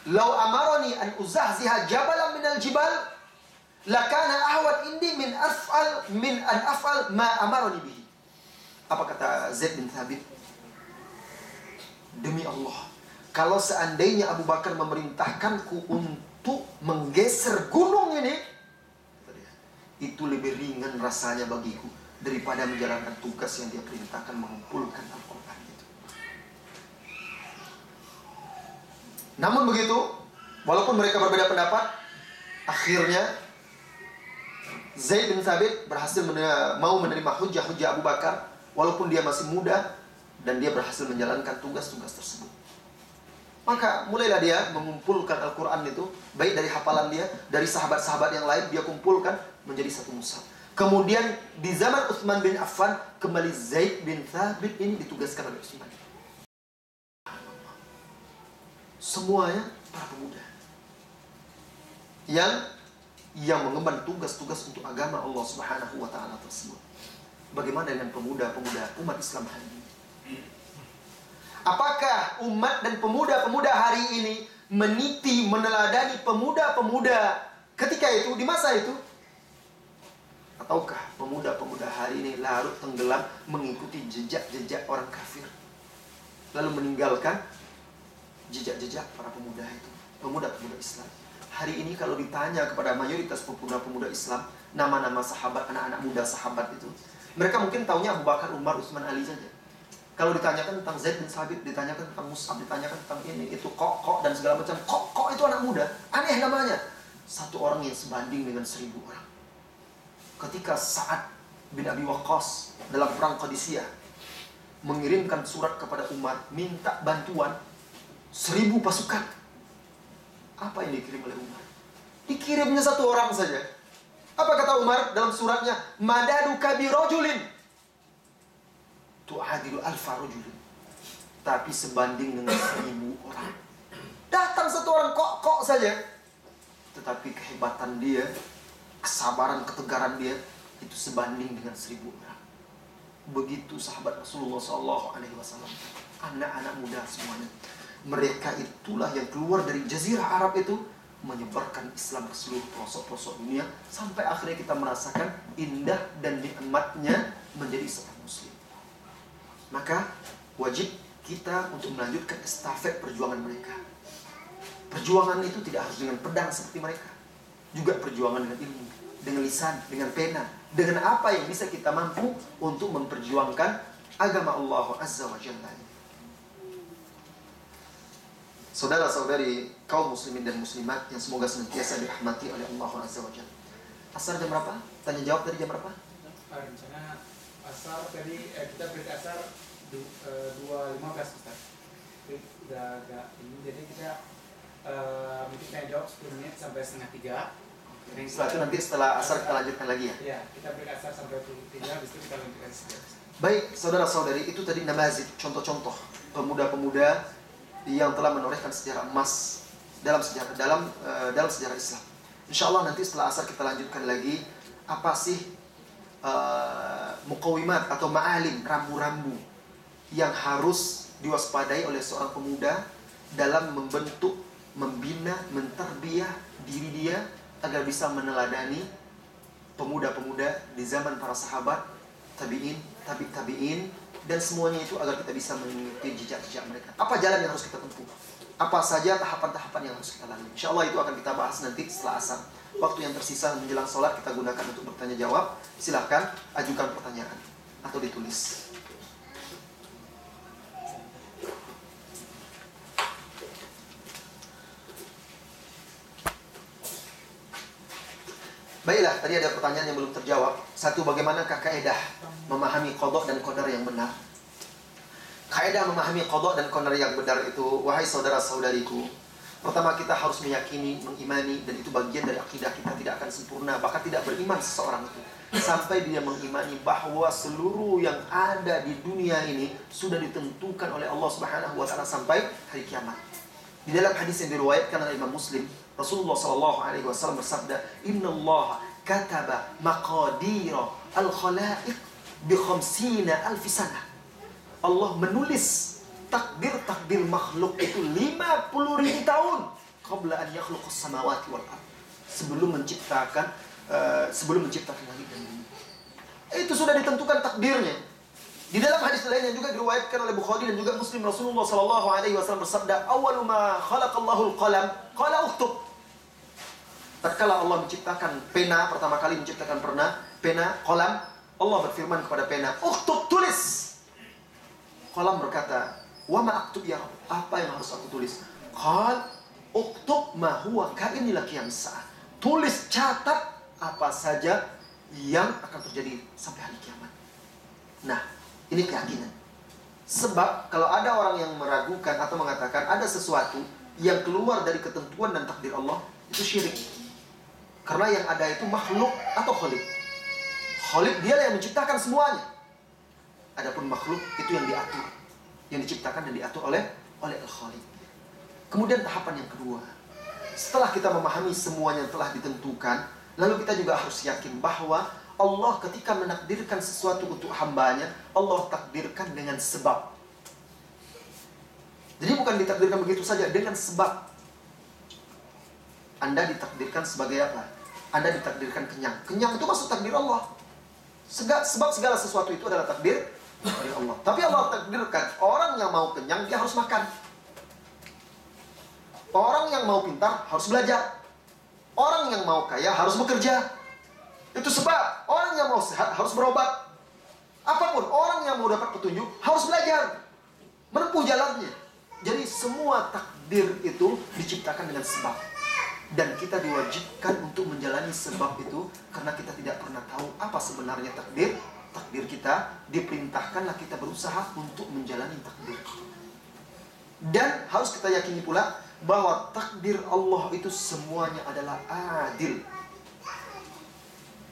law amarani an uzahziha jabalan minal jibal lakana ahwat indi min an af'al ma amarani bihi. Apa kata Zaid bin Thabit? Demi Allah, kalau seandainya Abu Bakar memerintahkanku untuk menggeser gunung ini, itu lebih ringan rasanya bagiku daripada menjalankan tugas yang dia perintahkan mengumpulkan Al-Quran itu. Namun begitu, walaupun mereka berbeda pendapat, akhirnya Zaid bin Thabit berhasil mau menerima hujah-hujah Abu Bakar, walaupun dia masih muda, dan dia berhasil menjalankan tugas-tugas tersebut. Maka mulailah dia mengumpulkan Al-Quran itu, baik dari hafalan dia, dari sahabat-sahabat yang lain, dia kumpulkan menjadi satu mushaf. Kemudian di zaman Utsman bin Affan, kembali Zaid bin Thabit ini ditugaskan oleh Utsman. Semuanya para pemuda yang mengemban tugas-tugas untuk agama Allah Subhanahu wa taala tersebut. Bagaimana dengan pemuda-pemuda umat Islam hari ini? Apakah umat dan pemuda-pemuda hari ini meniti, meneladani pemuda-pemuda ketika itu, di masa itu? Ataukah pemuda-pemuda hari ini larut tenggelam mengikuti jejak-jejak orang kafir, lalu meninggalkan jejak-jejak para pemuda itu, pemuda-pemuda Islam? Hari ini kalau ditanya kepada mayoritas pemuda-pemuda Islam, nama-nama sahabat, anak-anak muda sahabat itu, mereka mungkin taunya Abu Bakar, Umar, Utsman, Ali saja. Kalau ditanyakan tentang Zaid bin Thabit, ditanyakan tentang Mus'ab, ditanyakan tentang ini, itu kok dan segala macam. Kok itu anak muda, aneh namanya. Satu orang yang sebanding dengan 1000 orang. Ketika Sa'ad bin Abi Waqqas dalam perang Qadisiyah mengirimkan surat kepada Umar, minta bantuan 1000 pasukan. Apa yang dikirim oleh Umar? Dikirimnya satu orang saja. Apa kata Umar dalam suratnya? Madadu kabirojulin tu'adilu alfa rajulin. Tapi sebanding dengan 1000 orang. Datang satu orang kok saja. Tetapi kehebatan dia, kesabaran, ketegaran dia, itu sebanding dengan 1000 orang. Begitu sahabat Rasulullah SAW, anak-anak muda semuanya. Mereka itulah yang keluar dari jazirah Arab itu, menyebarkan Islam ke seluruh pelosok-pelosok dunia, sampai akhirnya kita merasakan indah dan nikmatnya menjadi seorang muslim. Maka wajib kita untuk melanjutkan estafet perjuangan mereka. Perjuangan itu tidak harus dengan pedang seperti mereka. Juga perjuangan dengan ilmu, dengan lisan, dengan pena, dengan apa yang bisa kita mampu untuk memperjuangkan agama Allah Azza wa Jalla. Saudara-saudari kaum muslimin dan muslimat yang semoga senantiasa dirahmati oleh Allah Azza wa Jalla. Asar jam berapa? Tanya jawab tadi jam berapa? Rencana asar tadi kita break asar 2.15 Ustaz. Udah agak ini, jadi kita mungkin tanya jawab 10 menit sampai setengah 3. Setelah itu nanti setelah asar kita lanjutkan lagi ya? Iya, kita break asar sampai 3, habis itu kita lanjutkan sekian. Baik, saudara-saudari, itu tadi namazid, contoh-contoh pemuda-pemuda yang telah menorehkan sejarah emas dalam sejarah Islam. Insya Allah nanti setelah asar kita lanjutkan lagi apa sih muqawimat atau ma'alim, rambu-rambu yang harus diwaspadai oleh seorang pemuda dalam membentuk, membina, mentarbiyah diri dia agar bisa meneladani pemuda-pemuda di zaman para sahabat, tabi'in, tabi'in, dan semuanya itu agar kita bisa mengikuti jejak-jejak mereka. Apa jalan yang harus kita tempuh? Apa saja tahapan-tahapan yang harus kita lalui? Insya Allah itu akan kita bahas nanti setelah asar. Waktu yang tersisa menjelang sholat kita gunakan untuk bertanya jawab. Silahkan ajukan pertanyaan atau ditulis. Baiklah, tadi ada pertanyaan yang belum terjawab. Satu, bagaimanakah kaedah memahami qadha dan qadar yang benar? Kaedah memahami qadha dan qadar yang benar itu, wahai saudara-saudariku, pertama kita harus meyakini, mengimani, dan itu bagian dari akidah kita, tidak akan sempurna, bahkan tidak beriman seseorang itu sampai dia mengimani bahwa seluruh yang ada di dunia ini sudah ditentukan oleh Allah Subhanahu wa taala sampai hari kiamat. Di dalam hadis yang diriwayatkan oleh Imam Muslim, Rasulullah SAW bersabda, Inna Allah kataba maqadira al-khalaiq bi 50,000 sana. Allah menulis takdir makhluk itu 50.000 tahun qabla an yakhluqas samawati wal ard. Sebelum menciptakan langit dan bumi. Itu sudah ditentukan takdirnya. Di dalam hadis lain yang juga diriwayatkan oleh Bukhari dan juga Muslim, Rasulullah SAW bersabda, "Awwalu ma khalaqallahu al-qalam, qala uktub." Tatkala Allah menciptakan pena, pertama kali menciptakan pena, qalam, Allah berfirman kepada pena, "Uktub, tulis." Qalam berkata, "Wa ma aktub ya Rabb? Apa yang harus aku tulis?" Qal, "Uktub ma huwa ka'in ila qiyamis sa'ah." Tulis, catat apa saja yang akan terjadi sampai hari kiamat. Nah, ini keyakinan. Sebab kalau ada orang yang meragukan atau mengatakan ada sesuatu yang keluar dari ketentuan dan takdir Allah, itu syirik. Karena yang ada itu makhluk atau khaliq. Khaliq dialah yang menciptakan semuanya. Adapun makhluk itu yang diatur, yang diciptakan dan diatur oleh al-khaliq. Kemudian tahapan yang kedua, setelah kita memahami semuanya yang telah ditentukan, lalu kita juga harus yakin bahwa Allah ketika menakdirkan sesuatu untuk hambanya, Allah takdirkan dengan sebab. Jadi bukan ditakdirkan begitu saja, dengan sebab. Anda ditakdirkan sebagai apa? Anda ditakdirkan kenyang. Kenyang itu maksud takdir Allah. Sebab segala sesuatu itu adalah takdir dari Allah. Tapi Allah takdirkan orang yang mau kenyang dia harus makan. Orang yang mau pintar harus belajar. Orang yang mau kaya harus bekerja. Itu sebab. Orang yang mau sehat harus berobat. Apapun, orang yang mau dapat petunjuk harus belajar, menempuh jalannya. Jadi semua takdir itu diciptakan dengan sebab. Dan kita diwajibkan untuk menjalani sebab itu karena kita tidak pernah tahu apa sebenarnya takdir. Takdir kita, diperintahkanlah kita berusaha untuk menjalani takdir. Dan harus kita yakini pula bahwa takdir Allah itu semuanya adalah adil.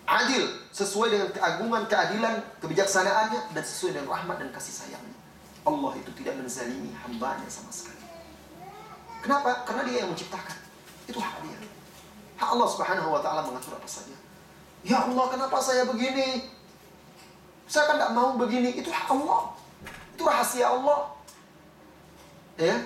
Adil, sesuai dengan keagungan, keadilan, kebijaksanaannya, dan sesuai dengan rahmat dan kasih sayangnya. Allah itu tidak menzalimi hambanya sama sekali. Kenapa? Karena dia yang menciptakan. Itu hak dia. Hak Allah Subhanahu wa ta'ala mengatur apa saja. Ya Allah, kenapa saya begini? Saya kan tidak mau begini. Itu hak Allah. Itu rahasia Allah. Ya.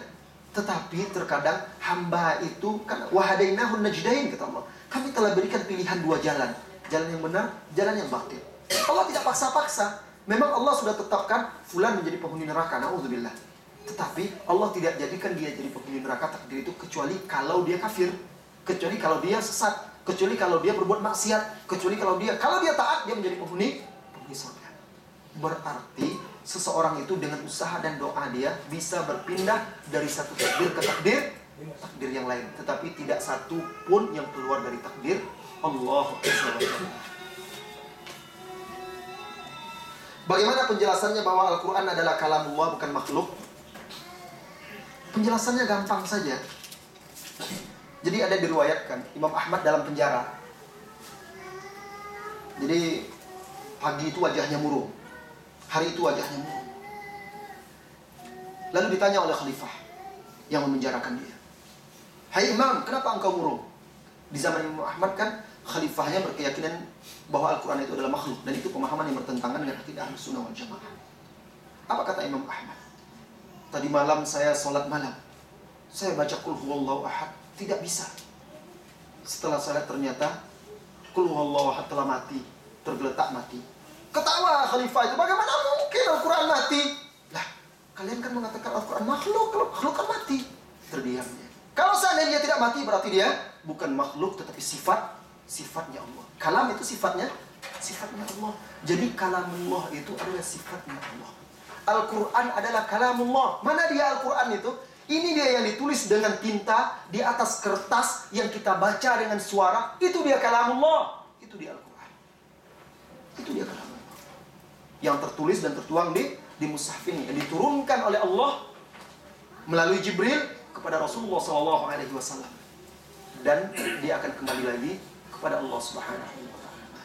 Tetapi terkadang hamba itu kan wahadainahun najdain, kata Allah. Kami telah berikan pilihan dua jalan. Jalan yang benar, jalan yang batil. Allah tidak paksa-paksa. Memang Allah sudah tetapkan fulan menjadi penghuni neraka. Na'udzubillah. Tetapi Allah tidak jadikan dia jadi penghuni neraka takdir itu kecuali kalau dia kafir, kecuali kalau dia sesat, kecuali kalau dia berbuat maksiat, kecuali kalau dia taat dia menjadi penghuni surga. Berarti seseorang itu dengan usaha dan doa dia bisa berpindah dari satu takdir ke takdir yang lain, tetapi tidak satu pun yang keluar dari takdir Allah Azza wa Jalla. Bagaimana penjelasannya bahwa Al-Quran adalah kalamullah bukan makhluk? Penjelasannya gampang saja. Jadi ada diriwayatkan Imam Ahmad dalam penjara. Jadi pagi itu wajahnya murung, hari itu wajahnya murung. Lalu ditanya oleh khalifah yang memenjarakan dia, "Hai Imam, kenapa engkau murung?" Di zaman Imam Ahmad kan khalifahnya berkeyakinan bahwa Al-Quran itu adalah makhluk, dan itu pemahaman yang bertentangan dengan akidah Ahlussunnah wal Jamaah. Apa kata Imam Ahmad? "Tadi malam saya sholat malam, saya baca Qul huwallahu ahad, tidak bisa. Setelah salat ternyata Qul huwallahu ahad telah mati, tergeletak mati." Ketawa khalifah itu, "Bagaimana mungkin Al-Quran mati?" Lah, kalian kan mengatakan Al-Quran makhluk, kalau makhluk kan mati. Terdiamnya. Kalau seandainya dia tidak mati, berarti dia bukan makhluk tetapi sifatnya Allah. Kalam itu sifatnya Allah. Jadi kalamullah itu adalah sifatnya Allah. Al-Quran adalah kalamullah. Mana dia Al-Quran itu? Ini dia yang ditulis dengan tinta di atas kertas yang kita baca dengan suara. Itu dia kalamullah. Itu dia Al-Quran. Itu dia kalamullah. Yang tertulis dan tertuang di mushaf ini, yang diturunkan oleh Allah melalui Jibril kepada Rasulullah SAW. Dan dia akan kembali lagi kepada Allah Subhanahu wa Ta'ala.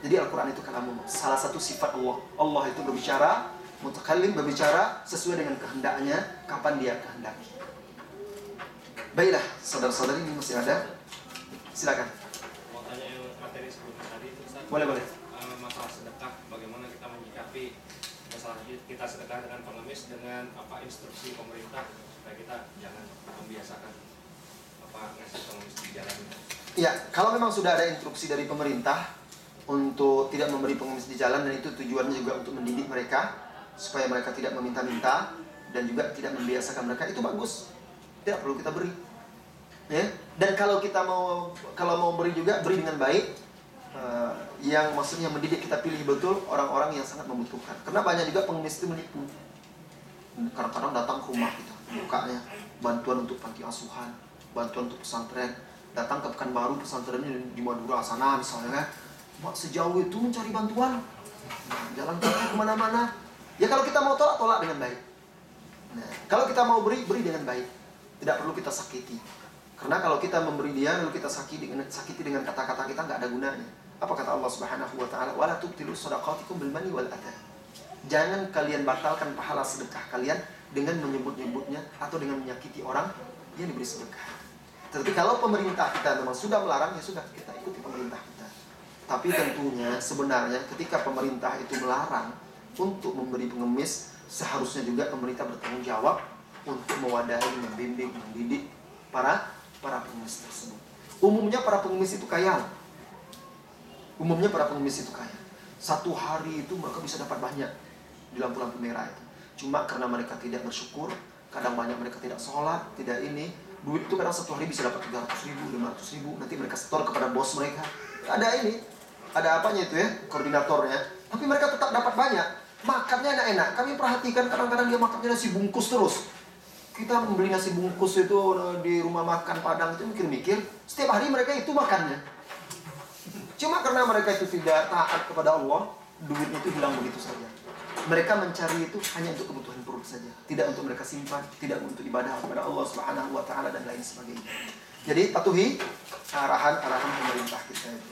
Jadi Al-Quran itu kalamullah. Salah satu sifat Allah. Allah itu berbicara, mutakallim, berbicara sesuai dengan kehendaknya, kapan dia kehendaki. Baiklah, saudara-saudari, ini masih ada. Silakan. Mau tanya yang materi sebelumnya tadi itu, Ustaz. Boleh. Masalah sedekah, bagaimana kita menyikapi masalah kita sedekah dengan pengemis, dengan instruksi pemerintah supaya kita jangan membiasakan ngasih pengemis di jalan. Ya, kalau memang sudah ada instruksi dari pemerintah untuk tidak memberi pengemis di jalan, dan itu tujuannya juga untuk mendidik mereka supaya mereka tidak meminta-minta dan juga tidak membiasakan mereka, itu bagus. Tidak perlu kita beri. Ya, dan kalau mau beri juga beri dengan baik. Yang maksudnya mendidik, kita pilih betul orang-orang yang sangat membutuhkan. Karena banyak juga pengemis itu menipu. Kadang-kadang datang ke rumah kita, bukanya bantuan untuk panti asuhan, bantuan untuk pesantren. Datang ke Pekanbaru, pesantrennya di Madura sana misalnya kan, sejauh itu mencari bantuan, jalan kaki kemana-mana. Ya kalau kita mau tolak dengan baik. Nah, kalau kita mau beri dengan baik. Tidak perlu kita sakiti. Karena kalau kita memberi dia lalu kita sakiti dengan kata-kata kita, nggak ada gunanya. Apa kata Allah Subhanahu wa Ta'ala? "Wala tubtilu shadaqatikum bil manni wal adha." Jangan kalian batalkan pahala sedekah kalian dengan menyebut-nyebutnya atau dengan menyakiti orang yang diberi sedekah. Tetapi kalau pemerintah kita memang sudah melarang, ya sudah, kita ikuti pemerintah kita. Tapi tentunya sebenarnya ketika pemerintah itu melarang untuk memberi pengemis, seharusnya juga pemerintah bertanggung jawab untuk mewadahi, membimbing, mendidik para pengemis tersebut. Umumnya para pengemis itu kaya. Satu hari itu mereka bisa dapat banyak di lampu-lampu merah itu. Cuma karena mereka tidak bersyukur, kadang banyak mereka tidak sholat, tidak ini. Duit itu kadang satu hari bisa dapat 300.000, 500.000. Nanti mereka setor kepada bos mereka. Ada apanya itu ya, koordinatornya. Tapi mereka tetap dapat banyak. Makannya enak-enak. Kami perhatikan kadang-kadang dia makannya nasi bungkus terus. Kita membeli nasi bungkus itu di rumah makan Padang itu mikir-mikir. Setiap hari mereka itu makannya. Cuma karena mereka itu tidak taat kepada Allah, duitnya itu hilang begitu saja. Mereka mencari itu hanya untuk kebutuhan perut saja, tidak untuk mereka simpan, tidak untuk ibadah kepada Allah Subhanahu wa Ta'ala dan lain sebagainya. Jadi patuhi arahan pemerintah kita itu.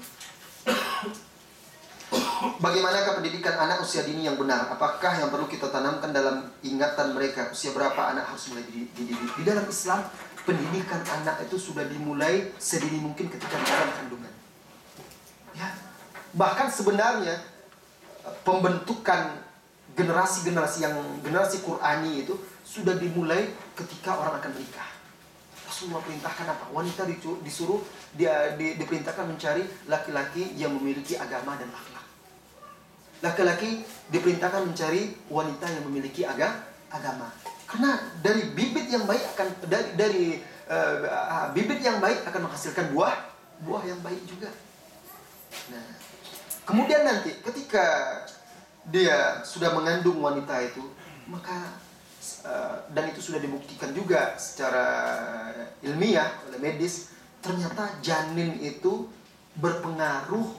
Bagaimanakah pendidikan anak usia dini yang benar? Apakah yang perlu kita tanamkan dalam ingatan mereka? Usia berapa anak harus mulai dididik? Di dalam Islam, pendidikan anak itu sudah dimulai sedini mungkin ketika dalam kandungan. Ya. Bahkan sebenarnya pembentukan generasi Qur'ani itu sudah dimulai ketika orang akan menikah. Rasulullah perintahkan apa? Wanita disuruh diperintahkan mencari laki-laki yang memiliki agama dan akhlak. Laki-laki diperintahkan mencari wanita yang memiliki agama. Karena dari bibit yang baik akan bibit yang baik akan menghasilkan buah yang baik juga. Nah, kemudian nanti ketika dia sudah mengandung wanita itu, maka dan itu sudah dibuktikan juga secara ilmiah oleh medis, ternyata janin itu berpengaruh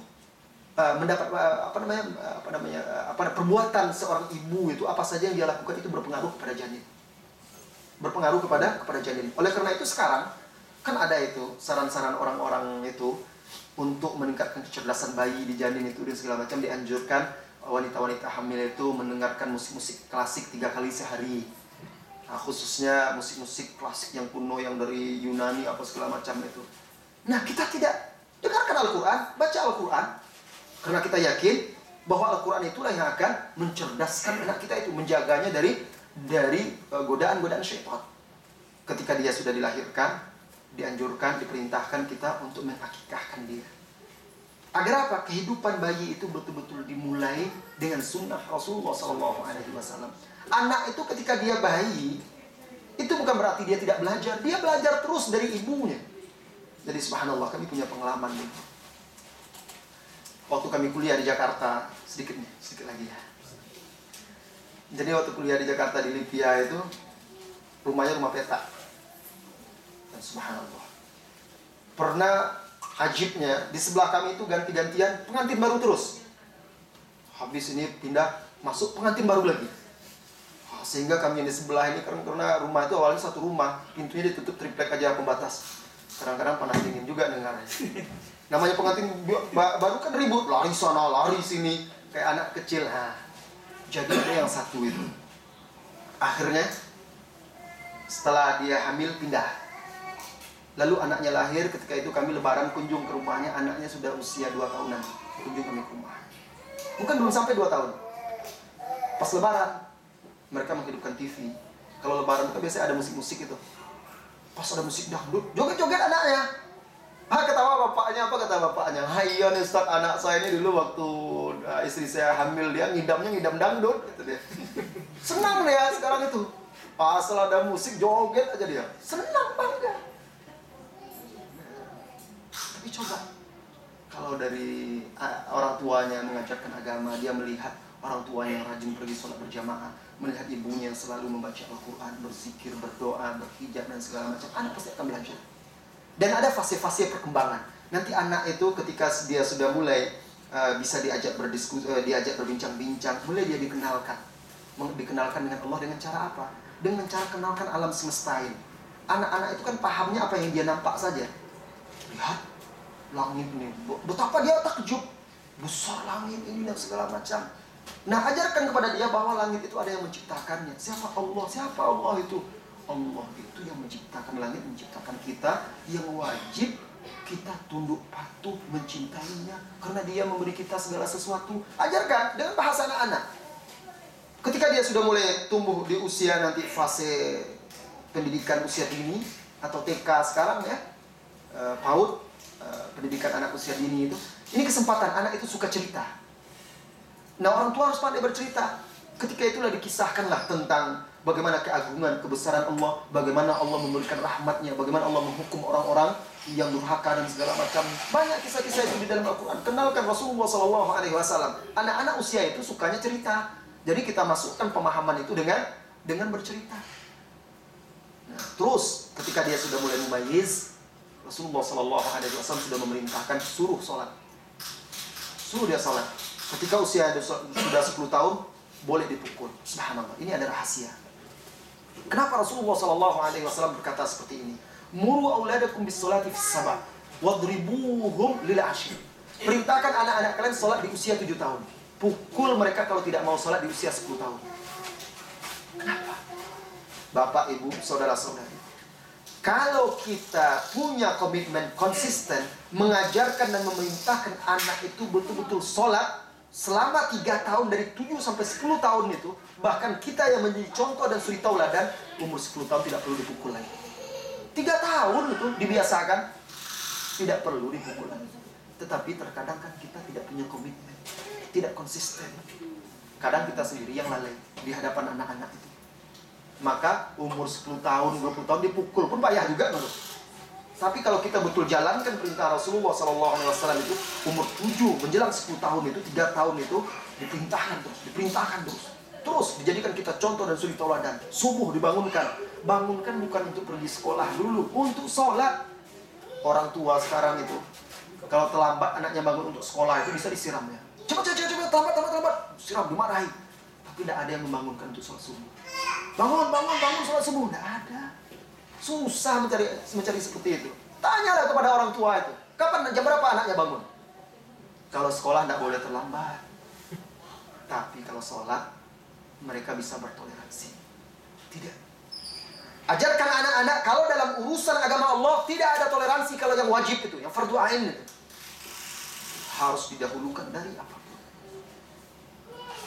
mendapat perbuatan seorang ibu itu, apa saja yang dia lakukan itu berpengaruh kepada janin. Berpengaruh kepada janin. Oleh karena itu sekarang kan ada itu saran-saran orang-orang itu untuk meningkatkan kecerdasan bayi di janin itu dan segala macam, dianjurkan wanita-wanita hamil itu mendengarkan musik-musik klasik 3 kali sehari. Nah, khususnya musik-musik klasik yang kuno yang dari Yunani apa segala macam itu. Nah, kita tidak dengarkan Al-Quran, baca Al-Quran, karena kita yakin bahwa Al-Quran itulah yang akan mencerdaskan anak kita itu, menjaganya dari godaan-godaan syaitan. Ketika dia sudah dilahirkan, dianjurkan, diperintahkan kita untuk mengakikahkan dia. Agar apa? Kehidupan bayi itu betul-betul dimulai dengan sunnah Rasulullah SAW. Anak itu ketika dia bayi, itu bukan berarti dia tidak belajar. Dia belajar terus dari ibunya. Jadi subhanallah, kami punya pengalaman nih. Waktu kami kuliah di Jakarta, sedikit lagi ya. Jadi waktu kuliah di Jakarta di Libya itu, rumahnya rumah petak. Dan subhanallah, pernah ajibnya, di sebelah kami itu ganti-gantian pengantin baru terus. Habis ini pindah, masuk pengantin baru lagi. Sehingga kami yang di sebelah ini, karena rumah itu awalnya satu rumah, pintunya ditutup triplek aja pembatas. Kadang-kadang panas dingin juga dengarnya. Namanya pengantin baru kan ribut, lari sana, lari sini, kayak anak kecil. Jadi ada yang satu itu, akhirnya setelah dia hamil pindah. Lalu anaknya lahir, ketika itu kami lebaran kunjung ke rumahnya, anaknya sudah usia 2 tahunan. Kunjung kami ke rumah. Bukan belum sampai 2 tahun. Pas lebaran, mereka menghidupkan TV. Kalau lebaran itu biasanya ada musik-musik itu. Pas ada musik dangdut, joget-joget anaknya. Ketawa bapaknya, apa kata bapaknya? Iya nih Ustaz, anak saya ini dulu waktu istri saya hamil, dia ngidam dangdut gitu dia. Senang dia sekarang itu. Asal ada musik, joget aja dia. Senang bangga. Tapi coba, kalau dari orang tuanya mengajarkan agama, dia melihat orang tuanya yang rajin pergi sholat berjamaah, melihat ibunya yang selalu membaca Al-Quran, berzikir, berdoa, berhijab dan segala macam, anak pasti akan belajar. Dan ada fase-fase perkembangan. Nanti anak itu ketika dia sudah mulai bisa diajak berdiskusi, diajak berbincang-bincang, mulai dia dikenalkan dengan Allah dengan cara apa? Dengan cara kenalkan alam semesta ini. Anak-anak itu kan pahamnya apa yang dia nampak saja. Lihat langit ini, betapa dia takjub, besar langit ini dan segala macam. Nah, ajarkan kepada dia bahwa langit itu ada yang menciptakannya. Siapa Allah? Siapa Allah itu? Allah itu yang menciptakan langit, menciptakan kita, yang wajib kita tunduk patuh mencintainya, karena dia memberi kita segala sesuatu. Ajarkan dengan bahasa anak-anak. Ketika dia sudah mulai tumbuh di usia nanti fase pendidikan usia dini atau TK sekarang ya, PAUD, pendidikan anak usia dini itu, ini kesempatan anak itu suka cerita. Nah, orang tua harus pandai bercerita. Ketika itulah dikisahkanlah tentang bagaimana keagungan, kebesaran Allah, bagaimana Allah memberikan rahmatnya, bagaimana Allah menghukum orang-orang yang durhaka dan segala macam. Banyak kisah-kisah itu di dalam Al-Quran. Kenalkan Rasulullah SAW. Anak-anak usia itu sukanya cerita. Jadi kita masukkan pemahaman itu dengan bercerita. Nah, terus ketika dia sudah mulai mumayyiz, Rasulullah SAW sudah memerintahkan suruh sholat. Suruh dia sholat. Ketika usia sudah 10 tahun, boleh dipukul. Subhanallah, ini ada rahasia. Kenapa Rasulullah SAW berkata seperti ini? Muru auladakum bis-sholati fis-sabah wadribuhum lil 'ashr. Perintahkan anak-anak kalian sholat di usia 7 tahun. Pukul mereka kalau tidak mau sholat di usia 10 tahun. Kenapa? Bapak, ibu, saudara-saudari, kalau kita punya komitmen konsisten mengajarkan dan memerintahkan anak itu betul-betul sholat selama 3 tahun, dari 7 sampai 10 tahun itu, bahkan kita yang menjadi contoh dan suri tauladan, umur 10 tahun tidak perlu dipukul lagi. 3 tahun itu dibiasakan, tidak perlu dipukul lagi. Tetapi terkadang kan kita tidak punya komitmen, tidak konsisten. Kadang kita sendiri yang lalai di hadapan anak-anak itu. maka umur 10 tahun, 20 tahun dipukul pun payah juga menurut. Tapi kalau kita betul jalankan perintah Rasulullah SAW itu, umur 7 menjelang 10 tahun itu, 3 tahun itu diperintahkan terus. Terus dijadikan kita contoh dan suri tauladan. Subuh dibangunkan. Bangunkan bukan untuk pergi sekolah dulu, untuk sholat. Orang tua sekarang itu, kalau terlambat anaknya bangun untuk sekolah itu bisa disiramnya. Cepat, terlambat. Siram, dimarahi. Tapi tidak ada yang membangunkan untuk sholat subuh. Bangun sholat subuh. Tidak ada. Susah mencari seperti itu. Tanyalah kepada orang tua itu. Kapan, jam berapa anaknya bangun? Kalau sekolah tidak boleh terlambat. Tapi kalau sholat, mereka bisa bertoleransi. Tidak. Ajarkan anak-anak kalau dalam urusan agama Allah tidak ada toleransi kalau yang wajib itu, yang fardu ain itu. Harus didahulukan dari apapun.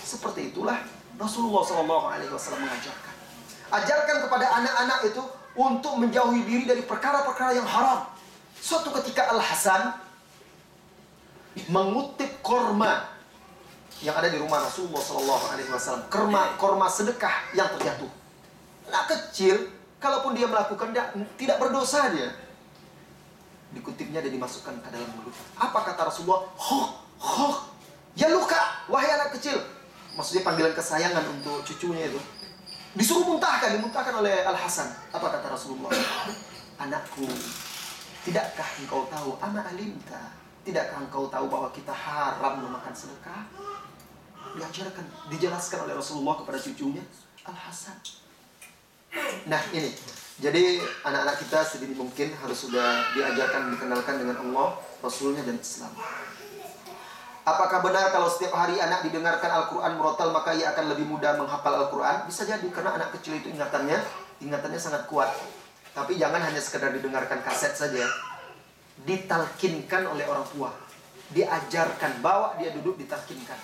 Seperti itulah Rasulullah SAW mengajarkan. Ajarkan kepada anak-anak itu untuk menjauhi diri dari perkara-perkara yang haram. Suatu ketika Al-Hasan mengutip korma yang ada di rumah Rasulullah SAW. Korma sedekah yang terjatuh. Anak kecil, kalaupun dia melakukan, tidak berdosa dia. Dikutipnya dan dimasukkan ke dalam mulut. Apa kata Rasulullah? Hok, ya luka, wahai anak kecil. Maksudnya panggilan kesayangan untuk cucunya itu. Disuruh dimuntahkan oleh Al-Hasan. Apa kata Rasulullah? Anakku, tidakkah engkau tahu, ana alimta, tidakkah engkau tahu bahwa kita haram memakan sedekah? Diajarkan, dijelaskan oleh Rasulullah kepada cucunya Al-Hasan. Nah ini, jadi anak-anak kita sedini mungkin harus sudah diajarkan, dikenalkan dengan Allah, Rasulnya dan Islam. Apakah benar kalau setiap hari anak didengarkan Al-Quran murattal maka ia akan lebih mudah menghafal Al-Quran? Bisa jadi, karena anak kecil itu ingatannya sangat kuat. Tapi jangan hanya sekedar didengarkan kaset saja. Ditalkinkan oleh orang tua. Diajarkan, bawa dia duduk ditalkinkan.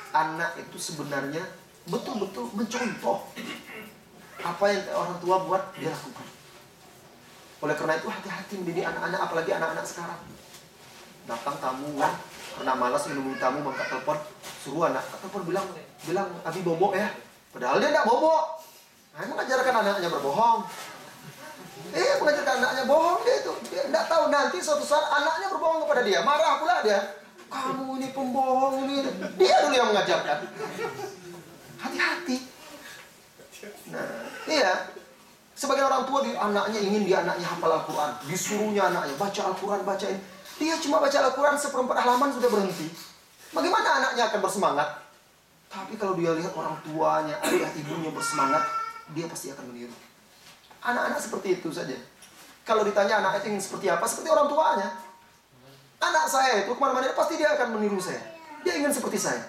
Anak itu sebenarnya betul-betul mencontoh apa yang orang tua buat, dia lakukan. Oleh karena itu hati-hati mendidik anak-anak, apalagi anak-anak sekarang. Datang tamu kan, karena malas menunggu tamu, maka telepon, suruh anak telepon bilang abi bobo ya, padahal dia tidak bobo. Nah, mengajarkan anaknya berbohong. Mengajarkan anaknya bohong, dia tidak tahu nanti suatu saat anaknya berbohong kepada dia, marah pula dia. Kamu ini pembohong ini. Dia dulu yang mengajarkan. Hati-hati. Nah, iya. Sebagai orang tua, anaknya hafal Al-Quran, disuruhnya anaknya baca Al-Quran, bacain. Dia cuma baca Al-Quran seperempat halaman sudah berhenti. Bagaimana anaknya akan bersemangat? Tapi kalau dia lihat orang tuanya, ayah ibunya bersemangat, dia pasti akan meniru. Anak-anak seperti itu saja. Kalau ditanya anak itu ingin seperti apa, seperti orang tuanya. Anak saya itu kemana-mana pasti dia akan meniru saya. Dia ingin seperti saya.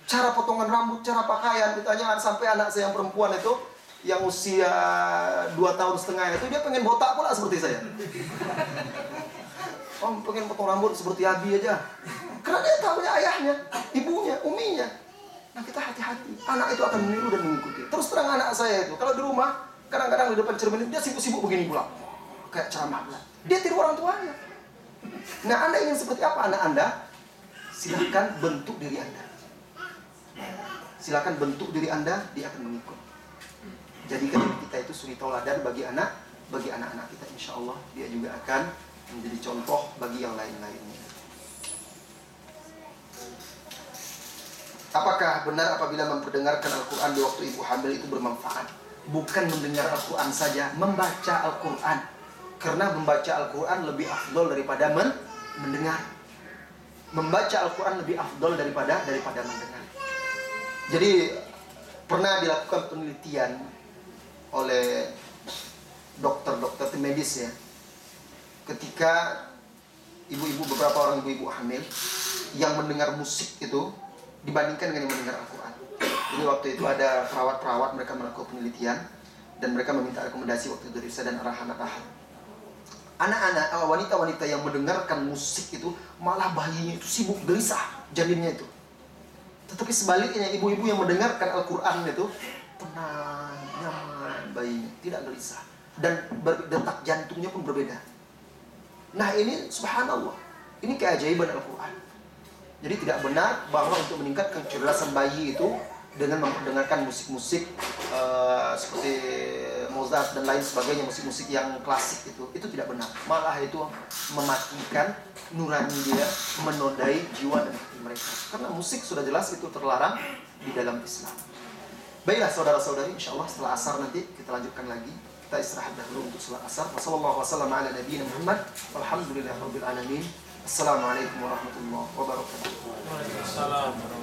Cara potongan rambut, cara pakaian, ditanya sampai anak saya yang perempuan itu, yang usia 2 tahun setengah itu, dia pengen botak pula seperti saya. Pengen potong rambut seperti Abi aja. Karena dia tahunya ayahnya, ibunya, uminya. Nah kita hati-hati. Anak itu akan meniru dan mengikuti. Terus terang anak saya itu, kalau di rumah, kadang-kadang di depan cermin dia sibuk-sibuk begini pula. Kayak ceramah pula. Dia tiru orang tuanya. Nah Anda ingin seperti apa anak Anda? Silahkan bentuk diri Anda. Silahkan bentuk diri Anda, dia akan mengikut. Jadikan kita itu suri tauladan bagi anak-anak kita. Insya Allah dia juga akan menjadi contoh bagi yang lain-lainnya. Apakah benar apabila memperdengarkan Al-Quran di waktu ibu hamil itu bermanfaat? Bukan mendengar Al-Quran saja, membaca Al-Quran. Karena membaca Al-Quran lebih afdol daripada mendengar. Membaca Al-Quran lebih afdol daripada mendengar. Jadi pernah dilakukan penelitian oleh dokter medis ya. Ketika beberapa orang ibu-ibu hamil yang mendengar musik itu dibandingkan dengan yang mendengar Al-Quran. Jadi waktu itu ada perawat-perawat, mereka melakukan penelitian dan mereka meminta rekomendasi waktu itu dari saya dan arahan-arahan. Anak-anak, wanita-wanita yang mendengarkan musik itu malah bayinya itu sibuk gelisah, janinnya itu. Tetapi sebaliknya ibu-ibu yang mendengarkan Al-Quran itu tenang, nyaman, bayinya tidak gelisah dan detak jantungnya pun berbeda. Nah ini subhanallah, ini keajaiban Al-Quran. Jadi tidak benar bahwa untuk meningkatkan kecerdasan bayi itu dengan mendengarkan musik-musik seperti Mozart dan lain sebagainya, musik-musik yang klasik itu tidak benar. Malah itu mematikan nurani dia, menodai jiwa dan hati mereka. Karena musik sudah jelas itu terlarang di dalam Islam. Baiklah saudara-saudari, insyaallah setelah asar nanti kita lanjutkan lagi. Kita istirahat dahulu untuk salat asar. Wassallallahu wasallam ala nabiyina Muhammad. Walhamdulillahirabbil alamin. Assalamualaikum warahmatullahi wabarakatuh. Waalaikumsalam.